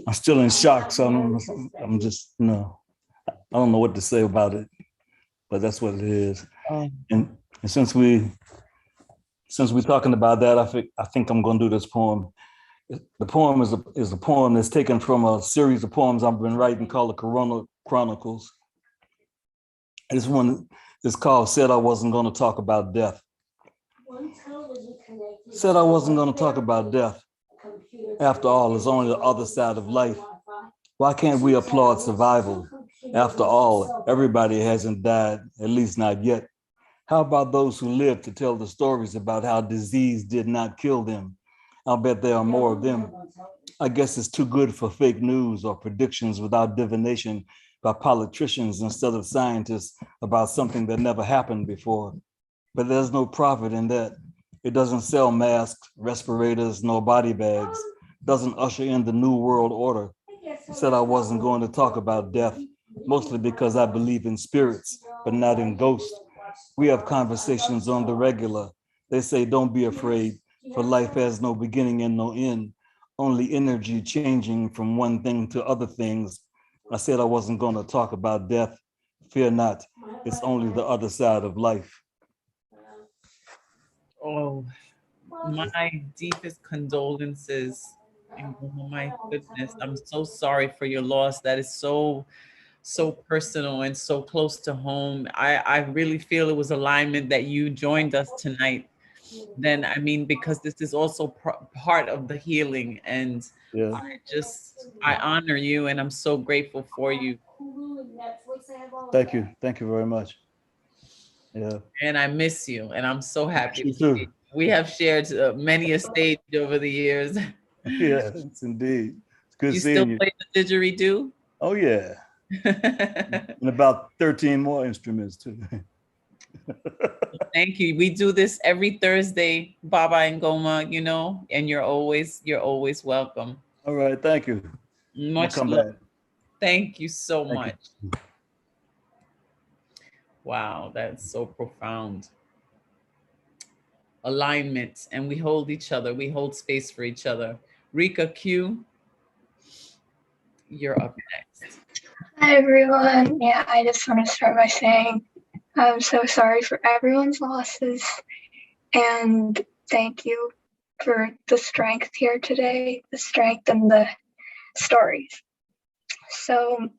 Speaker 16: I'm still in shock. So I'm just, I don't know what to say about it, but that's what it is. And since we're talking about that, I think I'm going to do this poem. The poem is a poem that's taken from a series of poems I've been writing called the Corona Chronicles. And this one is called "Said I Wasn't Going to Talk About Death." Said I wasn't going to talk about death. After all, it's only the other side of life. Why can't we applaud survival? After all, everybody hasn't died, at least not yet. How about those who live to tell the stories about how disease did not kill them? I'll bet there are more of them. I guess it's too good for fake news or predictions without divination by politicians instead of scientists about something that never happened before. But there's no profit in that. It doesn't sell masks, respirators, nor body bags. Doesn't usher in the new world order. I said I wasn't going to talk about death, mostly because I believe in spirits, but not in ghosts. We have conversations on the regular. They say, don't be afraid, for life has no beginning and no end, only energy changing from one thing to other things. I said I wasn't going to talk about death. Fear not, it's only the other side of life.
Speaker 1: Oh, my deepest condolences. And oh my goodness, I'm so sorry for your loss. That is so personal and so close to home. I really feel it was alignment that you joined us tonight. Then, I mean, because this is also part of the healing, and
Speaker 16: Yeah.
Speaker 1: I honor you, and I'm so grateful for you.
Speaker 16: Thank you very much. Yeah.
Speaker 1: And I miss you, and I'm so happy.
Speaker 16: You too.
Speaker 1: We have shared many a stage over the years.
Speaker 16: Yes, indeed. It's good
Speaker 1: You
Speaker 16: seeing
Speaker 1: still
Speaker 16: you.
Speaker 1: play the didgeridoo?
Speaker 16: Oh yeah. And about 13 more instruments too.
Speaker 1: Thank you. We do this every Thursday, Baba and Goma, you know, and you're always welcome.
Speaker 16: All right, thank you.
Speaker 1: Much
Speaker 16: come
Speaker 1: love.
Speaker 16: back.
Speaker 1: Thank you so
Speaker 16: Thank
Speaker 1: much.
Speaker 16: you.
Speaker 1: Wow, that's so profound. Alignment, and we hold each other. We hold space for each other. Rika Q, you're up next.
Speaker 17: Hi, everyone. Yeah, I just want to start by saying I'm so sorry for everyone's losses, and thank you for the strength here today, the strength and the stories. So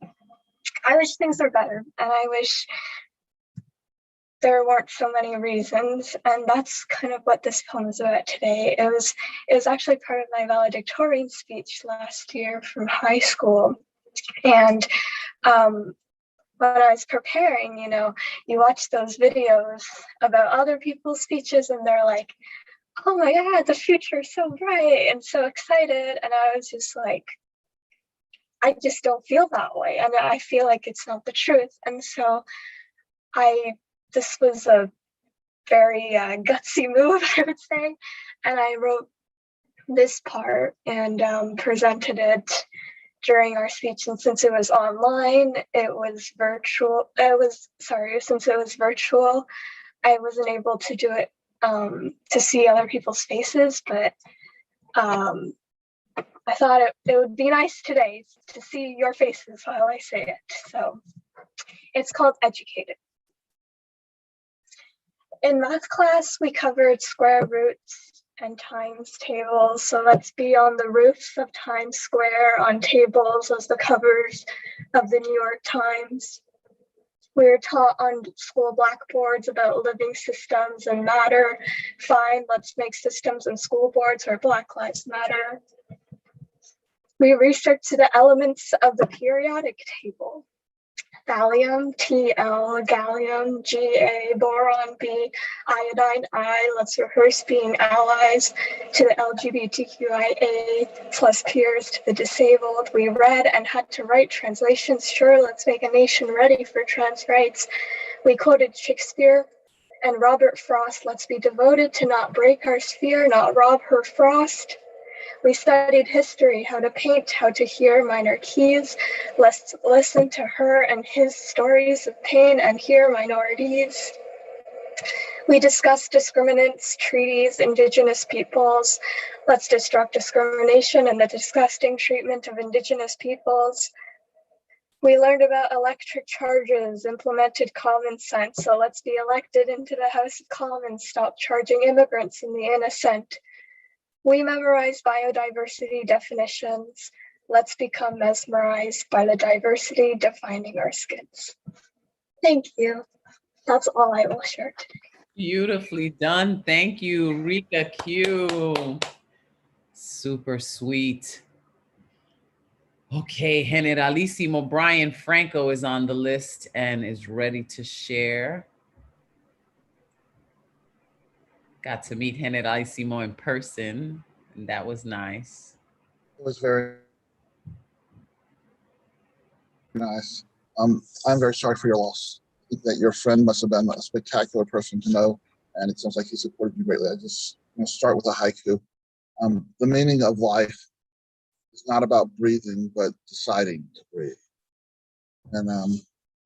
Speaker 17: I wish things were better, and I wish there weren't so many reasons, and that's kind of what this poem is about today. It was actually part of my valedictorian speech last year from high school, and when I was preparing, you know, you watch those videos about other people's speeches, and they're like, "Oh my God, the future is so bright and so excited," and I was just like, I just don't feel that way, and I feel like it's not the truth, and so this was a very gutsy move, I would say. And I wrote this part and presented it during our speech. And since it was online, since it was virtual, I wasn't able to do it to see other people's faces, but I thought it would be nice today to see your faces while I say it. So it's called Educated. In math class, we covered square roots and times tables. So let's be on the roofs of Times Square on tables as the covers of the New York Times. We were taught on school blackboards about living systems and matter. Fine, let's make systems and school boards where Black Lives Matter. We researched the elements of the periodic table. Thallium, Tl, gallium, Ga, boron, B, iodine, I. Let's rehearse being allies to the LGBTQIA plus peers to the disabled. We read and had to write translations. Sure, let's make a nation ready for trans rights. We quoted Shakespeare and Robert Frost. Let's be devoted to not break our sphere, not rob her frost. We studied history, how to paint, how to hear minor keys. Let's listen to her and his stories of pain and hear minorities. We discussed discriminants, treaties, indigenous peoples. Let's disrupt discrimination and the disgusting treatment of indigenous peoples. We learned about electric charges, implemented common sense. So let's be elected into the House of Commons, stop charging immigrants and the innocent. We memorize biodiversity definitions. Let's become mesmerized by the diversity defining our skins. Thank you. That's all I will share today.
Speaker 1: Beautifully done. Thank you, Rika Q. Super sweet. Okay, Generalissimo Brian Franco is on the list and is ready to share. Got to meet Generalissimo in person, and that was nice.
Speaker 18: It was very nice. I'm very sorry for your loss. I think that your friend must have been a spectacular person to know, and it sounds like he supported you greatly. I just want to start with a haiku. The meaning of life is not about breathing, but deciding to breathe. And I'm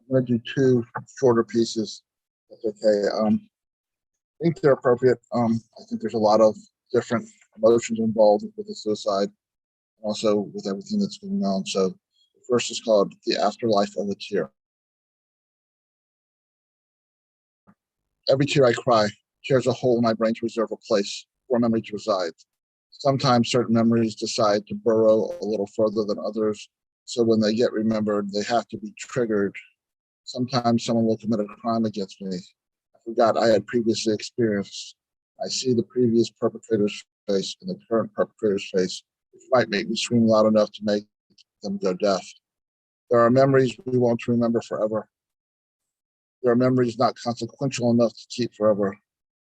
Speaker 18: going to do two shorter pieces. That's okay. I think they're appropriate. I think there's a lot of different emotions involved with the suicide, and also with everything that's going on. So the first is called The Afterlife of a Tear. Every tear I cry tears a hole in my brain to reserve a place for a memory to reside. Sometimes certain memories decide to burrow a little further than others, so when they get remembered, they have to be triggered. Sometimes someone will commit a crime against me. I forgot I had previously experienced. I see the previous perpetrator's face and the current perpetrator's face, which might make me scream loud enough to make them go deaf. There are memories we want to remember forever. There are memories not consequential enough to keep forever.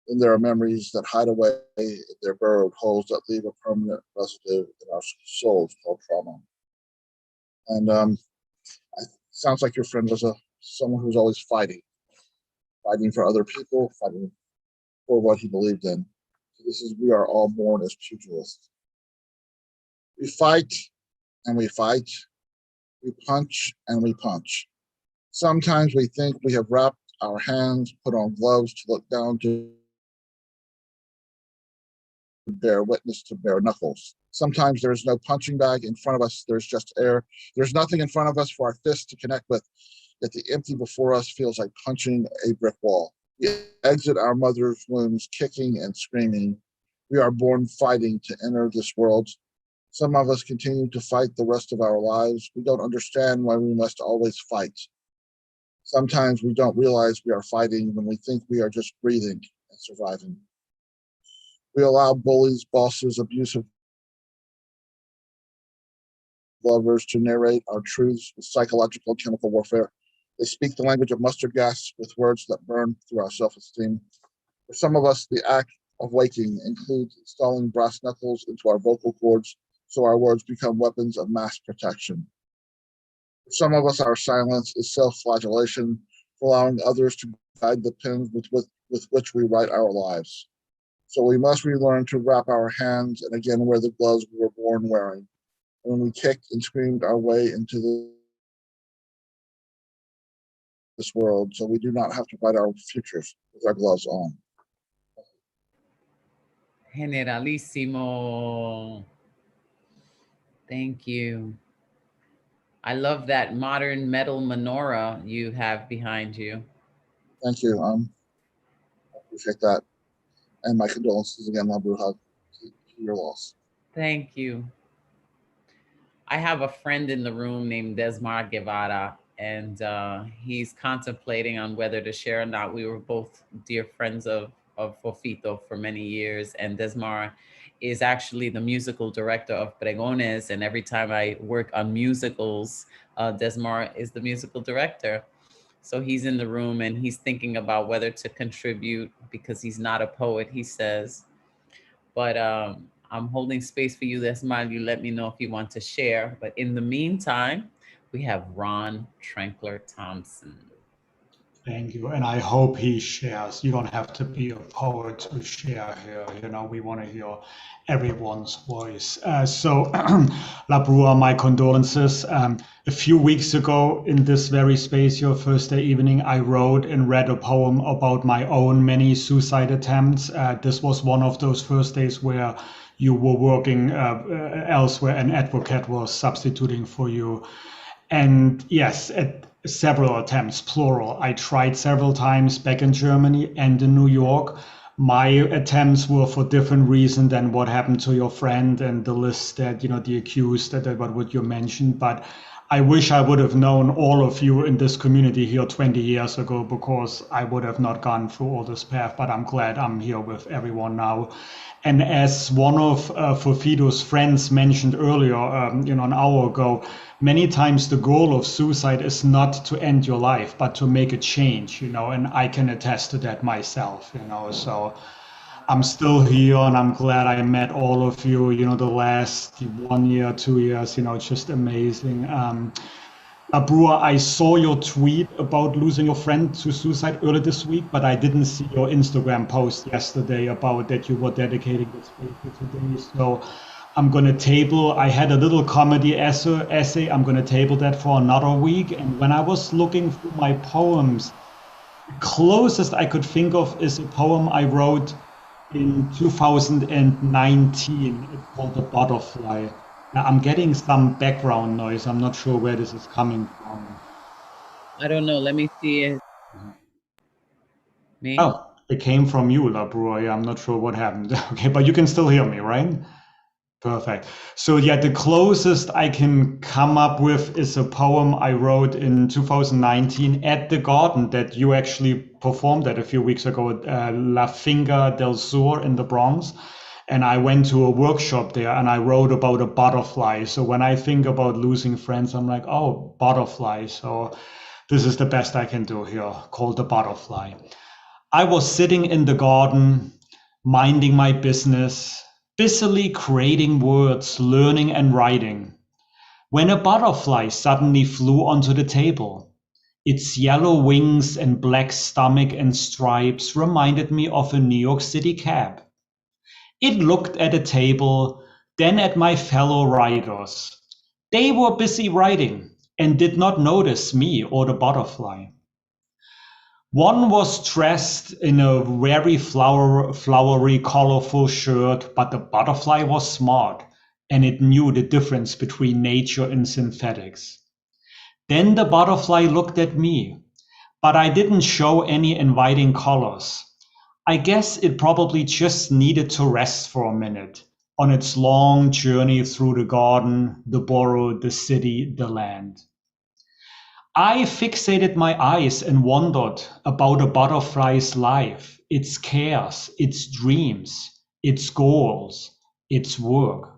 Speaker 18: Then there are memories that hide away in their burrowed holes that leave a permanent residue in our souls called trauma. And it sounds like your friend was someone who's always fighting for other people, fighting for what he believed in. So we are all born as pugilists. We fight and we fight. We punch and we punch. Sometimes we think we have wrapped our hands, put on gloves to look down to bear witness to bare knuckles. Sometimes there is no punching bag in front of us, there's just air. There's nothing in front of us for our fists to connect with, yet the empty before us feels like punching a brick wall. We exit our mother's wombs kicking and screaming. We are born fighting to enter this world. Some of us continue to fight the rest of our lives. We don't understand why we must always fight. Sometimes we don't realize we are fighting when we think we are just breathing and surviving. We allow bullies, bosses, abusive lovers to narrate our truths with psychological and chemical warfare. They speak the language of mustard gas with words that burn through our self-esteem. For some of us, the act of waking includes installing brass knuckles into our vocal cords so our words become weapons of mass protection. For some of us, our silence is self-flagellation for allowing others to guide the pens with which we write our lives. So we must relearn to wrap our hands and again wear the gloves we were born wearing. When we kicked and screamed our way into this world, so we do not have to fight our futures with our gloves on.
Speaker 1: Generalissimo. Thank you. I love that modern metal menorah you have behind you.
Speaker 18: Thank you. I appreciate that. And my condolences again, Labruja, to your loss.
Speaker 1: Thank you. I have a friend in the room named Desmar Guevara, and he's contemplating on whether to share or not. We were both dear friends of Fofito for many years, and Desmar is actually the musical director of Pregones, and every time I work on musicals, Desmar is the musical director. So he's in the room and he's thinking about whether to contribute because he's not a poet, he says. But I'm holding space for you, Desmar. You let me know if you want to share. But in the meantime, we have Ron Trenkler Thompson.
Speaker 19: Thank you. And I hope he shares. You don't have to be a poet to share here. You know, we want to hear everyone's voice. So, Labrua, my condolences. A few weeks ago in this very space, your Thursday evening, I wrote and read a poem about my own many suicide attempts. This was one of those Thursdays where you were working elsewhere, an advocate was substituting for you. And yes, at several attempts, plural. I tried several times back in Germany and in New York. My attempts were for different reasons than what happened to your friend and the list that, you know, the accused, that what you mentioned. But I wish I would have known all of you in this community here 20 years ago, because I would have not gone through all this path, but I'm glad I'm here with everyone now. And as one of Fofito's friends mentioned earlier, an hour ago, many times the goal of suicide is not to end your life, but to make a change, and I can attest to that myself, So I'm still here, and I'm glad I met all of you, the last 1 year, 2 years, it's just amazing. Brewer, I saw your tweet about losing your friend to suicide earlier this week, but I didn't see your Instagram post yesterday about that you were dedicating this week to today. So I'm going to table, I had a little comedy essay. I'm going to table that for another week. And when I was looking through my poems, the closest I could think of is a poem I wrote in 2019. It's called The Butterfly. Now, I'm getting some background noise. I'm not sure where this is coming from.
Speaker 1: I don't know. Let me see it. Me?
Speaker 19: Oh, it came from you, Labrour. Yeah, I'm not sure what happened. Okay, but you can still hear me, right? Perfect. So yeah, the closest I can come up with is a poem I wrote in 2019 at the Garden that you actually performed at a few weeks ago, La Finca del Sur in the Bronx. And I went to a workshop there and I wrote about a butterfly. So when I think about losing friends, I'm like, oh, butterfly. So this is the best I can do here, called The Butterfly. I was sitting in the garden, minding my business, busily creating words, learning and writing, when a butterfly suddenly flew onto the table. Its yellow wings and black stomach and stripes reminded me of a New York City cab. It looked at the table, then at my fellow writers. They were busy writing and did not notice me or the butterfly. One was dressed in a very flowery, colorful shirt, but the butterfly was smart and it knew the difference between nature and synthetics. Then the butterfly looked at me, but I didn't show any inviting colors. I guess it probably just needed to rest for a minute on its long journey through the garden, the borough, the city, the land. I fixated my eyes and wondered about a butterfly's life, its cares, its dreams, its goals, its work.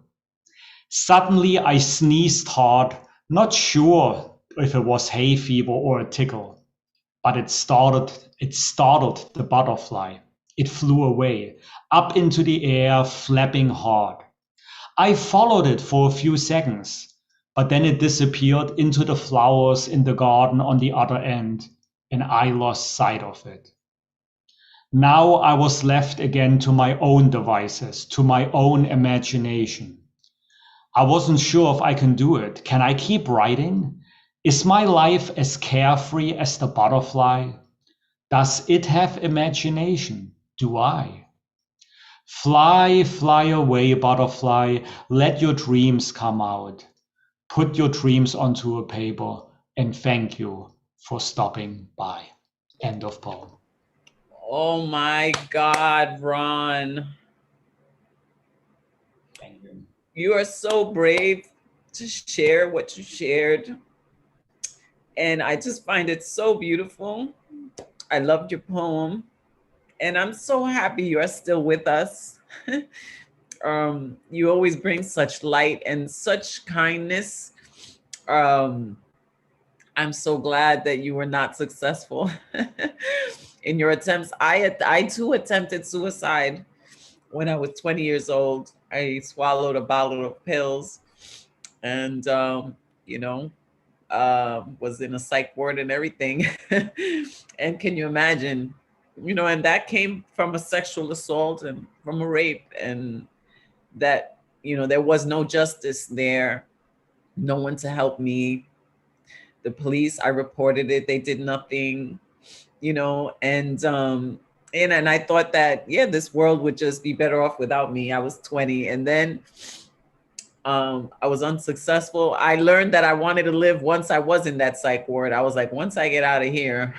Speaker 19: Suddenly I sneezed hard, not sure if it was hay fever or a tickle, but it startled the butterfly. It flew away, up into the air, flapping hard. I followed it for a few seconds, but then it disappeared into the flowers in the garden on the other end, and I lost sight of it. Now I was left again to my own devices, to my own imagination. I wasn't sure if I can do it. Can I keep writing? Is my life as carefree as the butterfly? Does it have imagination? Do I? Fly, fly away, butterfly. Let your dreams come out. Put your dreams onto a paper, and thank you for stopping by. End of poem.
Speaker 1: Oh my God, Ron.
Speaker 19: Thank you.
Speaker 1: You are so brave to share what you shared. And I just find it so beautiful. I loved your poem. And I'm so happy you are still with us. You always bring such light and such kindness. I'm so glad that you were not successful in your attempts. I too attempted suicide when I was 20 years old. I swallowed a bottle of pills and, was in a psych ward and everything. And can you imagine, and that came from a sexual assault and from a rape, and that, there was no justice there, no one to help me. The police, I reported it, they did nothing, and I thought that, this world would just be better off without me. I was 20, and then I was unsuccessful. I learned that I wanted to live once I was in that psych ward. I was like, once I get out of here,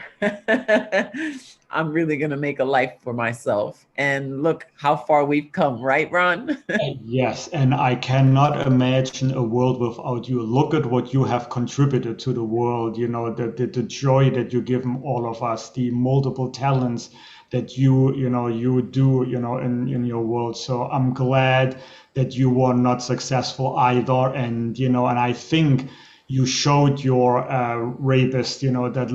Speaker 1: I'm really going to make a life for myself. And look how far we've come, right, Ron?
Speaker 19: Yes, and I cannot imagine a world without you. Look at what you have contributed to the world, the joy that you give all of us, the multiple talents that you do, in your world. So I'm glad that you were not successful either. And, and I think, you showed your rapist, that,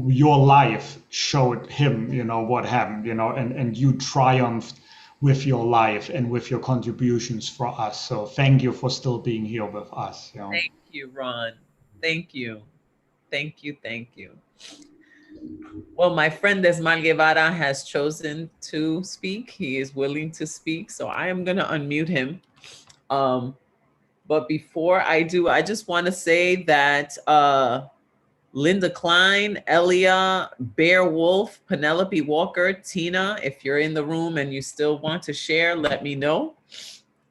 Speaker 19: your life showed him, what happened, and you triumphed with your life and with your contributions for us. So thank you for still being here with us.
Speaker 20: Thank you, Ron. Thank you. Thank you. Thank you. Well, my friend Desmal Guevara has chosen to speak. He is willing to speak. So I am going to unmute him. But before I do, I just want to say that Linda Klein, Elia, Bear Wolf, Penelope Walker, Tina, if you're in the room and you still want to share, let me know.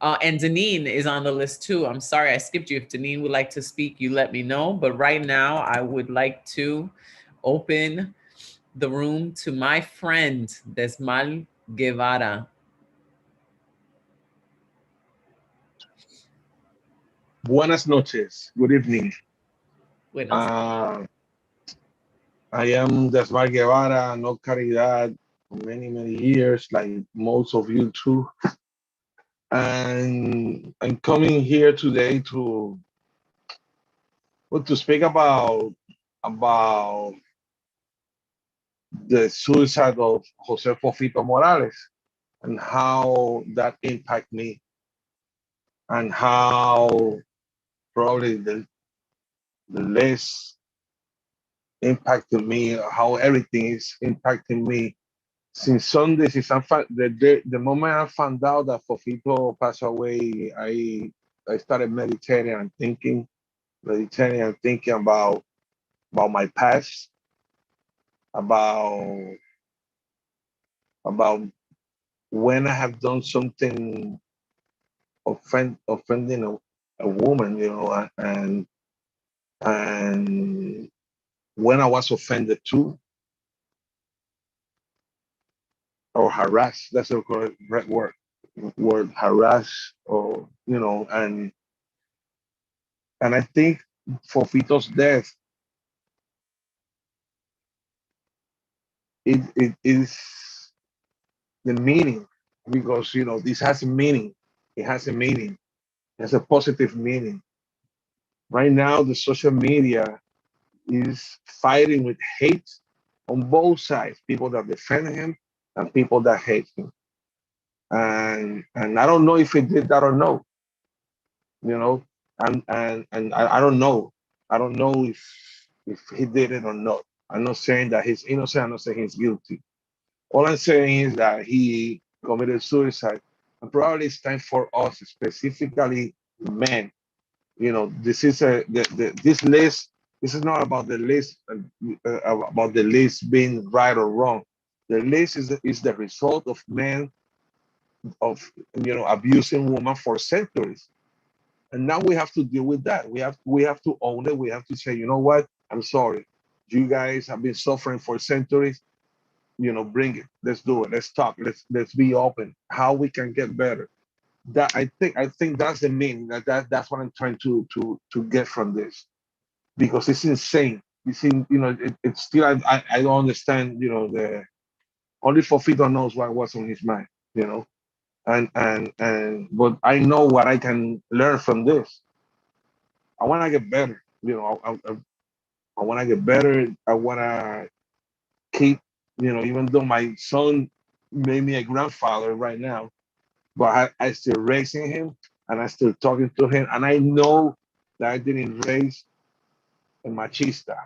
Speaker 20: And Deneen is on the list too. I'm sorry I skipped you. If Deneen would like to speak, you let me know. But right now, I would like to open the room to my friend, Desmal Guevara.
Speaker 21: Buenas noches. Good evening.
Speaker 20: Buenas.
Speaker 21: I am Desmar Guevara, no caridad, for many, many years, like most of you too. And I'm coming here today to speak about the suicide of Jose Fofito Morales and how that impacted me, and how probably the less impacted me, how everything is impacting me. Since Sunday, the moment I found out that Fofito passed away, I started meditating and thinking about my past, about when I have done something offending a woman, and when I was offended too, or harassed. That's the correct word, harass, or and I think Fofito's death, it is the meaning, because this has a meaning. It has a meaning. It has a positive meaning. Right now, the social media is fighting with hate on both sides. People that defend him and people that hate him. And I don't know if he did that or no. And I don't know. I don't know if he did it or not. I'm not saying that he's innocent. I'm not saying he's guilty. All I'm saying is that he committed suicide, and probably it's time for us, specifically men. This is this list. This is not about the list, about the list being right or wrong. The list is the result of men of abusing women for centuries. And now we have to deal with that. We have to own it. We have to say, you know what? I'm sorry. You guys have been suffering for centuries. Bring it. Let's do it. Let's talk. Let's be open. How we can get better. That I think that's the meaning. That's what I'm trying to get from this, because it's insane. It's still I don't understand. The only Fofito knows what was on his mind. But I know what I can learn from this. I want to get better. I want to get better. I want to keep, even though my son made me a grandfather right now, but I still raising him, and I still talking to him. And I know that I didn't raise a machista.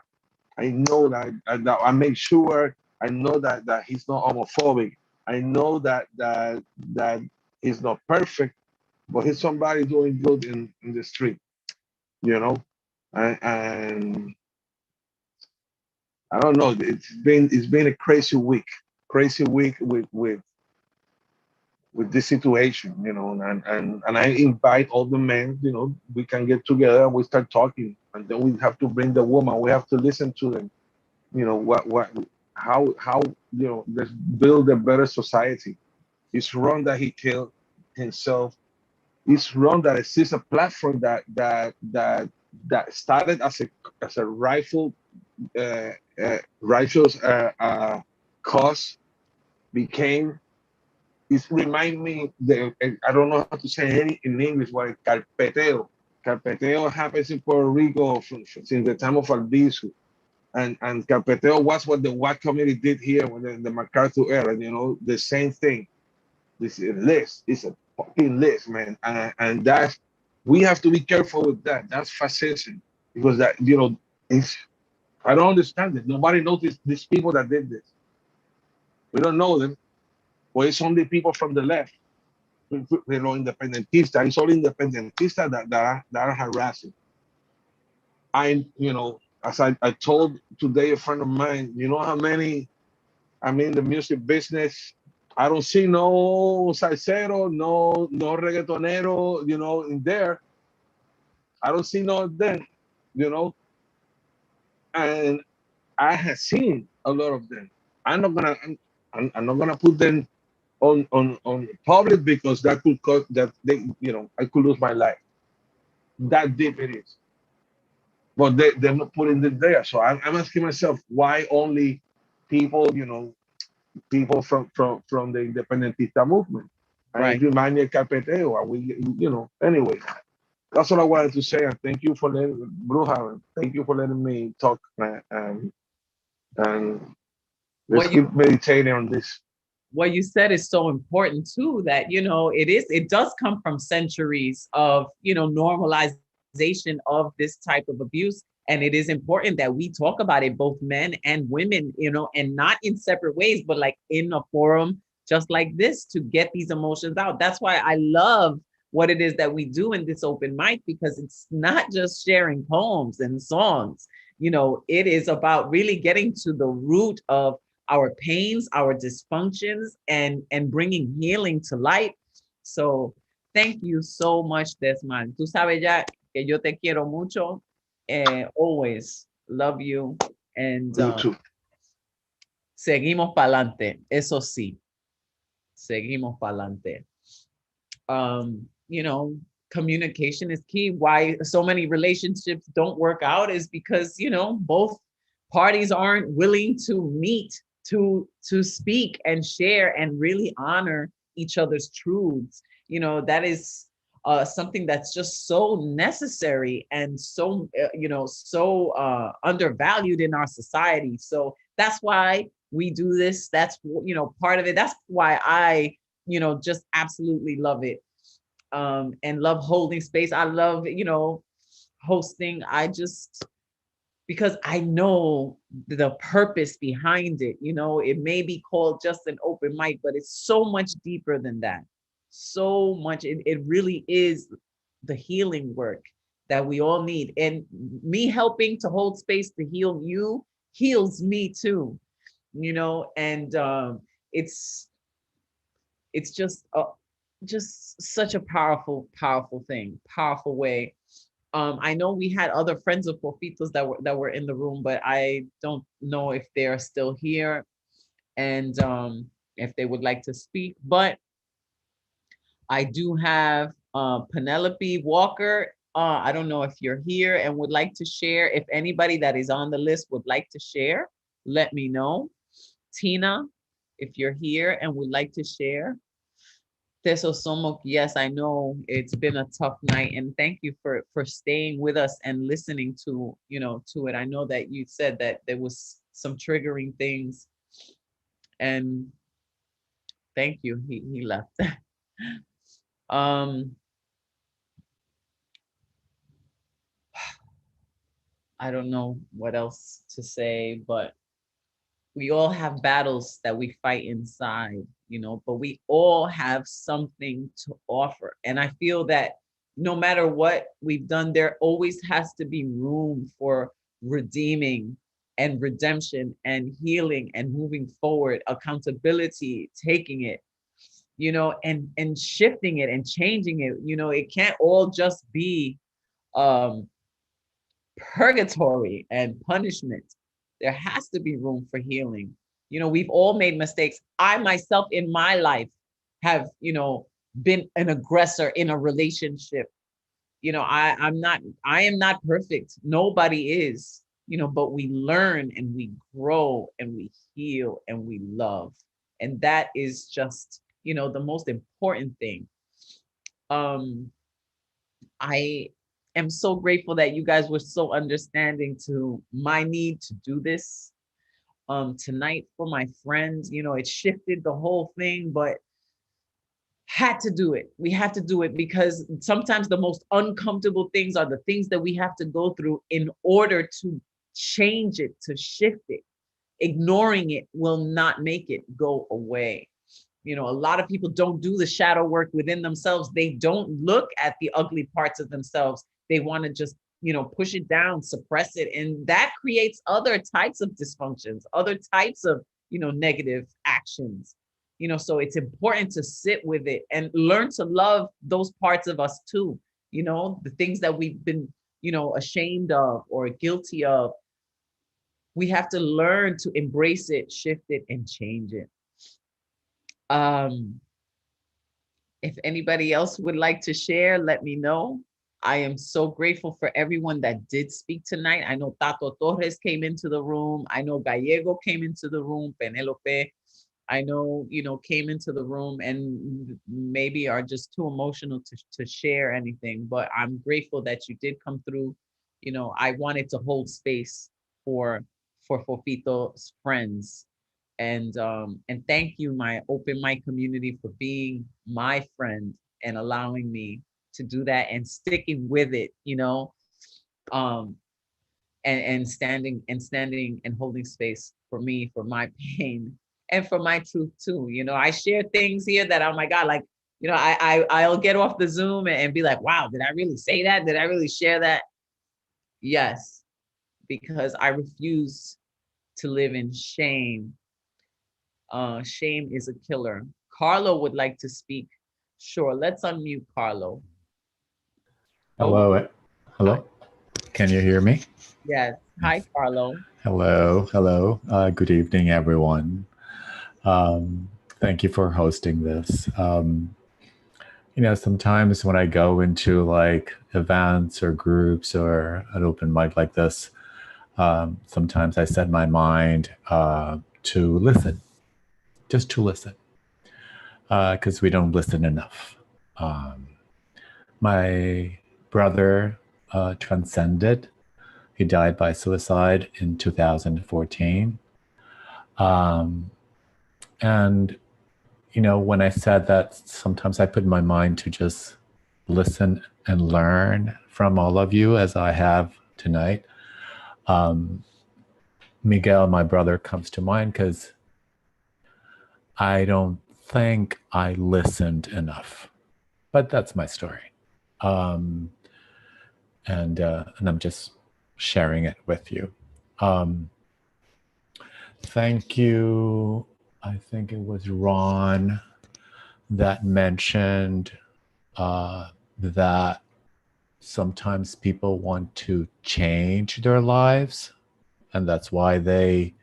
Speaker 21: I know that I make sure. I know that he's not homophobic. I know that he's not perfect, but he's somebody doing good in the street, and I don't know. It's been a crazy week with this situation, and I invite all the men. We can get together and we start talking, and then we have to bring the woman. We have to listen to them. How let's build a better society. It's wrong that he killed himself. It's wrong that exists a platform that started as a rightful righteous cause became. It reminds me I don't know how to say any in English, what carpeteo. Carpeteo happens in Puerto Rico since the time of Albizu. And Carpeteo was what the White community did here when the MacArthur era, the same thing. This list is a fucking list, man. And that's, we have to be careful with that. That's fascism. Because that, it's, I don't understand it. Nobody knows these people that did this. We don't know them. Well, it's only people from the left. Independentista. It's all independentista that are harassing. As I told today a friend of mine, you know how many, I'm in the music business. I don't see no salsero, no reggaetonero, in there. I don't see no of them, and I have seen a lot of them. I'm not gonna put them on public because that could cause that I could lose my life. That deep it is. But they're not putting it there. So I'm asking myself, why only people, people from the independentista movement? And
Speaker 1: Right.
Speaker 21: it reminds me of Carpeteo. Anyway, that's all I wanted to say. And thank you for letting Bruja, thank you for letting me talk, and let's keep meditating on this.
Speaker 1: What you said is so important too, that it does come from centuries of normalization of this type of abuse, and it is important that we talk about it, both men and women, and not in separate ways, but like in a forum just like this, to get these emotions out. That's why I love what it is that we do in this open mic, because it's not just sharing poems and songs. It is about really getting to the root of our pains, our dysfunctions, and bringing healing to light. So thank you so much, Desmond. Tú sabes ya que yo te quiero mucho. Always love you. And seguimos pa'lante. Eso sí. Seguimos pa'lante. Communication is key. Why so many relationships don't work out is because, both parties aren't willing to meet to speak and share and really honor each other's truths. That is something that's just so necessary and so undervalued in our society. So that's why we do this. That's part of it. That's why I just absolutely love it, and love holding space. I love hosting. Because I know the purpose behind it. It may be called just an open mic, but it's so much deeper than that. So much. It really is the healing work that we all need. And me helping to hold space to heal you heals me too. And it's just such a powerful thing, powerful way. I know we had other friends of Porfitos that were in the room, but I don't know if they're still here and if they would like to speak. But I do have Penelope Walker. I don't know if you're here and would like to share. If anybody that is on the list would like to share, let me know. Tina, if you're here and would like to share. Teso Somok, yes, I know it's been a tough night, and thank you for staying with us and listening to it. I know that you said that there was some triggering things, and thank you. He left. I don't know what else to say, but we all have battles that we fight inside, but we all have something to offer. And I feel that no matter what we've done, there always has to be room for redeeming and redemption and healing and moving forward, accountability, taking it, and shifting it and changing it. It can't all just be purgatory and punishment. There has to be room for healing. We've all made mistakes. I myself in my life have, been an aggressor in a relationship. I am not perfect. Nobody is, but we learn and we grow and we heal and we love. And that is just, the most important thing.
Speaker 20: am so grateful that you guys were so understanding to my need to do this tonight for my friends. You know, it shifted the whole thing, but had to do it. We had to do it because sometimes the most uncomfortable things are the things that we have to go through in order to change it, to shift it. Ignoring it will not make it go away. You know, a lot of people don't do the shadow work within themselves. They don't look at the ugly parts of themselves. They want to just, you know, push it down, suppress it. And that creates other types of dysfunctions, other types of, you know, negative actions. You know, so it's important to sit with it and learn to love those parts of us too. You know, the things that we've been, you know, ashamed of or guilty of. We have to learn to embrace it, shift it, and change it. If anybody else would like to share, let me know. I am so grateful for everyone that did speak tonight. I know Tato Torres came into the room. I know Gallego came into the room. Penelope, I know, you know, came into the room and maybe are just too emotional to share anything, but I'm grateful that you did come through. You know, I wanted to hold space for Fofito's friends. And thank you, my open mic community, for being my friend and allowing me to do that and sticking with it, you know, and standing and holding space for me, for my pain and for my truth too. You know, I share things here that, oh my God, like, you know, I'll get off the Zoom and be like, wow, did I really say that? Did I really share that? Yes, because I refuse to live in shame. Shame is a killer. Carlo would like to speak. Sure, let's unmute Carlo.
Speaker 2: Hello, hello. Can you hear me?
Speaker 20: Yes. Hi, Carlo.
Speaker 2: Hello. Good evening, everyone. Thank you for hosting this. You know, sometimes when I go into like events or groups or an open mic like this, sometimes I set my mind to listen, just to listen, because we don't listen enough. My brother transcended. He died by suicide in 2014. And, you know, when I said that, sometimes I put my mind to just listen and learn from all of you as I have tonight. Miguel, my brother, comes to mind because I don't think I listened enough, but that's my story. And I'm just sharing it with you. Thank you. I think it was Ron that mentioned that sometimes people want to change their lives, and that's why they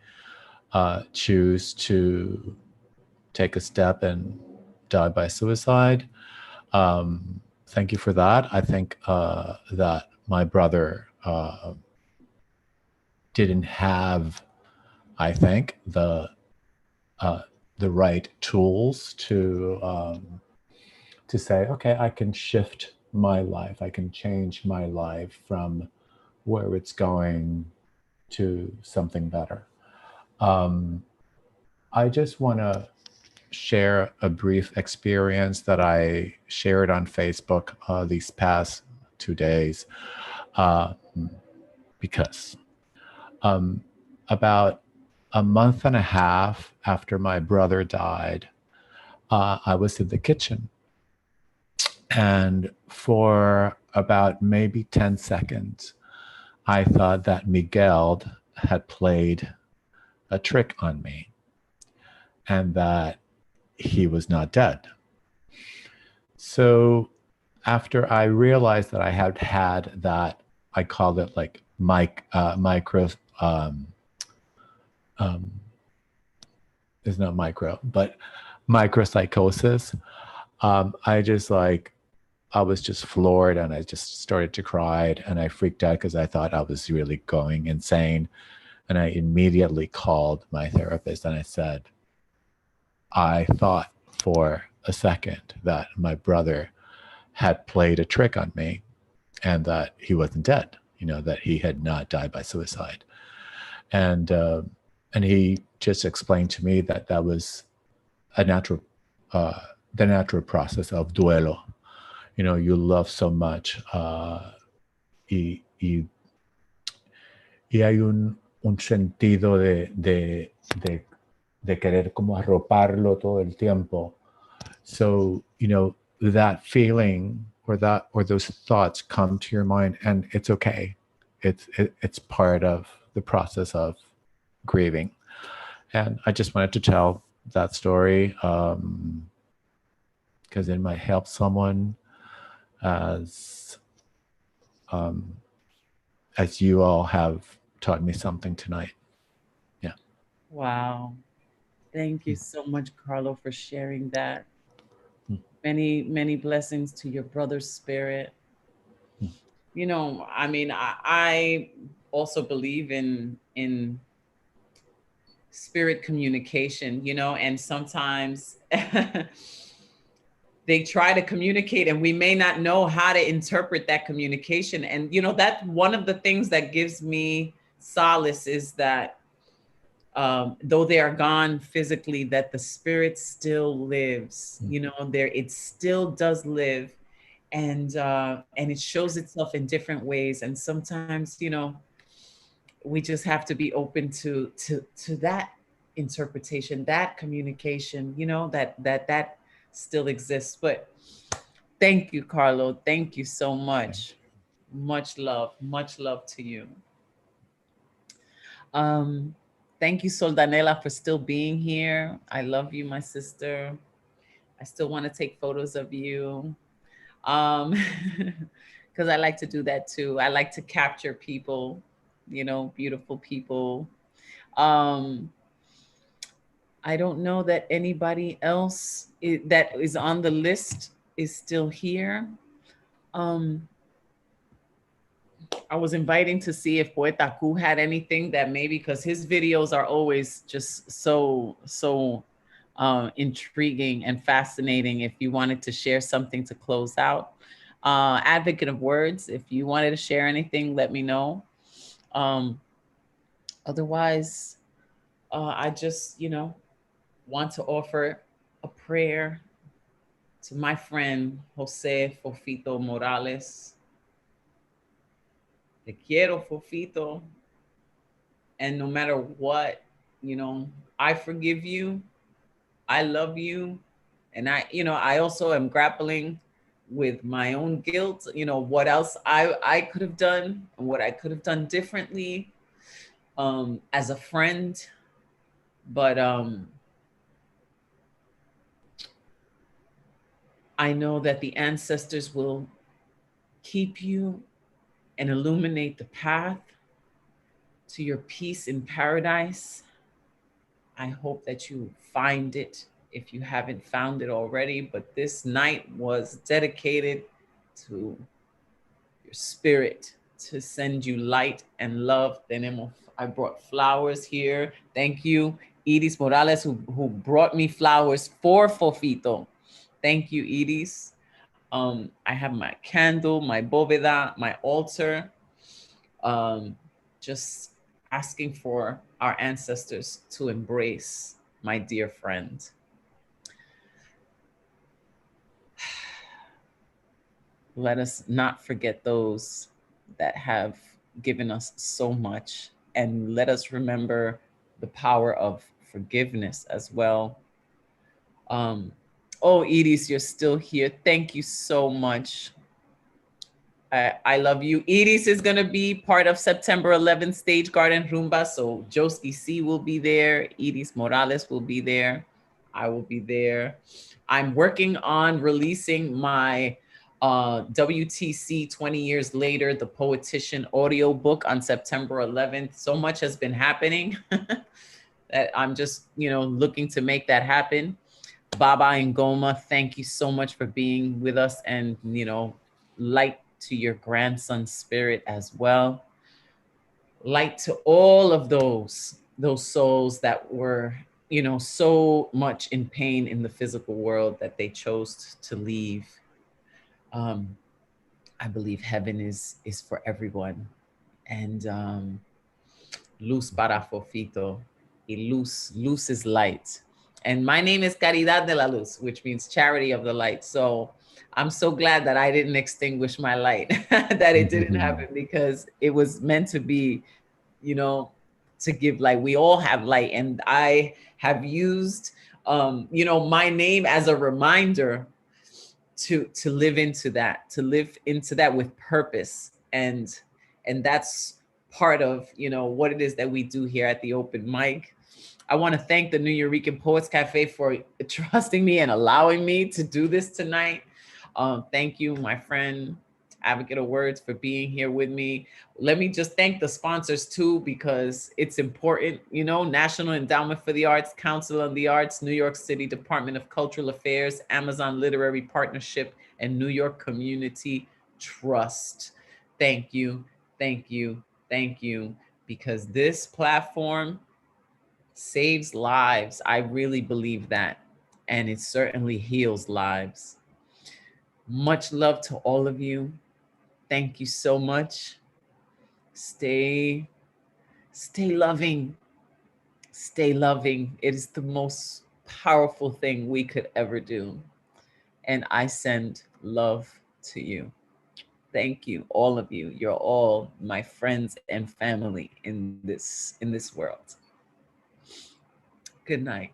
Speaker 2: choose to take a step and die by suicide. Thank you for that. I think that my brother didn't have, I think, the right tools to say, okay, I can shift my life. I can change my life from where it's going to something better. I just want to share a brief experience that I shared on Facebook these past 2 days, because about a month and a half after my brother died, I was in the kitchen, and for about maybe 10 seconds, I thought that Miguel had played a trick on me and that he was not dead. So after I realized that I had had that, I called it like micro, it's not micro, but micropsychosis. I was just floored, and I just started to cry, and I freaked out because I thought I was really going insane. And I immediately called my therapist and I said, I thought for a second that my brother had played a trick on me. and that he wasn't dead, that he had not died by suicide. And he just explained to me that that was the natural process of duelo. You love so much, y hay un sentido de querer como arroparlo todo el tiempo. So, that feeling or those thoughts come to your mind, and it's okay. It's part of the process of grieving. And I just wanted to tell that story because it might help someone as you all have taught me something tonight. Yeah.
Speaker 20: Wow. Thank you so much, Carlo, for sharing that. Many, many blessings to your brother's spirit. I mean, I also believe in spirit communication, and sometimes they try to communicate and we may not know how to interpret that communication. And, that's one of the things that gives me solace is that though they are gone physically, that the spirit still lives, it still does live. And it shows itself in different ways. And sometimes, we just have to be open to that interpretation, that communication, that still exists. But thank you, Carlo. Thank you so much. Much love to you. Thank you, Soldanela, for still being here. I love you, my sister. I still want to take photos of you. Because I like to do that too. I like to capture people, beautiful people. I don't know that anybody else that is on the list is still here. I was inviting to see if Poeta Ku had anything that maybe, because his videos are always just so intriguing and fascinating. If you wanted to share something to close out. Advocate of words, if you wanted to share anything, let me know. Otherwise, I just, want to offer a prayer to my friend, Jose Fofito Morales. Te quiero, Fofito. And no matter what, I forgive you. I love you. And I also am grappling with my own guilt, what else I could have done and what I could have done differently as a friend. But I know that the ancestors will keep you and illuminate the path to your peace in paradise. I hope that you find it if you haven't found it already, but this night was dedicated to your spirit to send you light and love. I brought flowers here. Thank you, Edis Morales, who brought me flowers for Fofito. Thank you, Edis. I have my candle, my bóveda, my altar, just asking for our ancestors to embrace my dear friend. Let us not forget those that have given us so much, and let us remember the power of forgiveness as well. Oh, Edis, you're still here. Thank you so much. I love you. Edis is going to be part of September 11th Stage Garden Rumba. So Joski C will be there. Edis Morales will be there. I will be there. I'm working on releasing my WTC 20 Years Later, The Poetician audio book on September 11th. So much has been happening that I'm just, looking to make that happen. Baba and Goma, thank you so much for being with us, and, light to your grandson's spirit as well. Light to all of those souls that were, so much in pain in the physical world that they chose to leave.
Speaker 1: I believe heaven is for everyone. And luz para Fofito. Y luz is light. And my name is Caridad de la Luz, which means charity of the light. So I'm so glad that I didn't extinguish my light, that it didn't happen, because it was meant to be, you know, to give light. We all have light. And I have used, you know, my name as a reminder to live into that, with purpose. And that's part of, you know, what it is that we do here at the open mic. I want to thank the New Eurekan Poets Cafe for trusting me and allowing me to do this tonight. Thank you, my friend, Advocate of Words, for being here with me. Let me just thank the sponsors too, because it's important, you know, National Endowment for the Arts, Council on the Arts, New York City Department of Cultural Affairs, Amazon Literary Partnership, and New York Community Trust. Thank you, thank you, thank you, because this platform saves lives. I really believe that. And it certainly heals lives. Much love to all of you. Thank you so much. Stay loving. Stay loving. It is the most powerful thing we could ever do. And I send love to you. Thank you, all of you. You're all my friends and family in this world. Good night.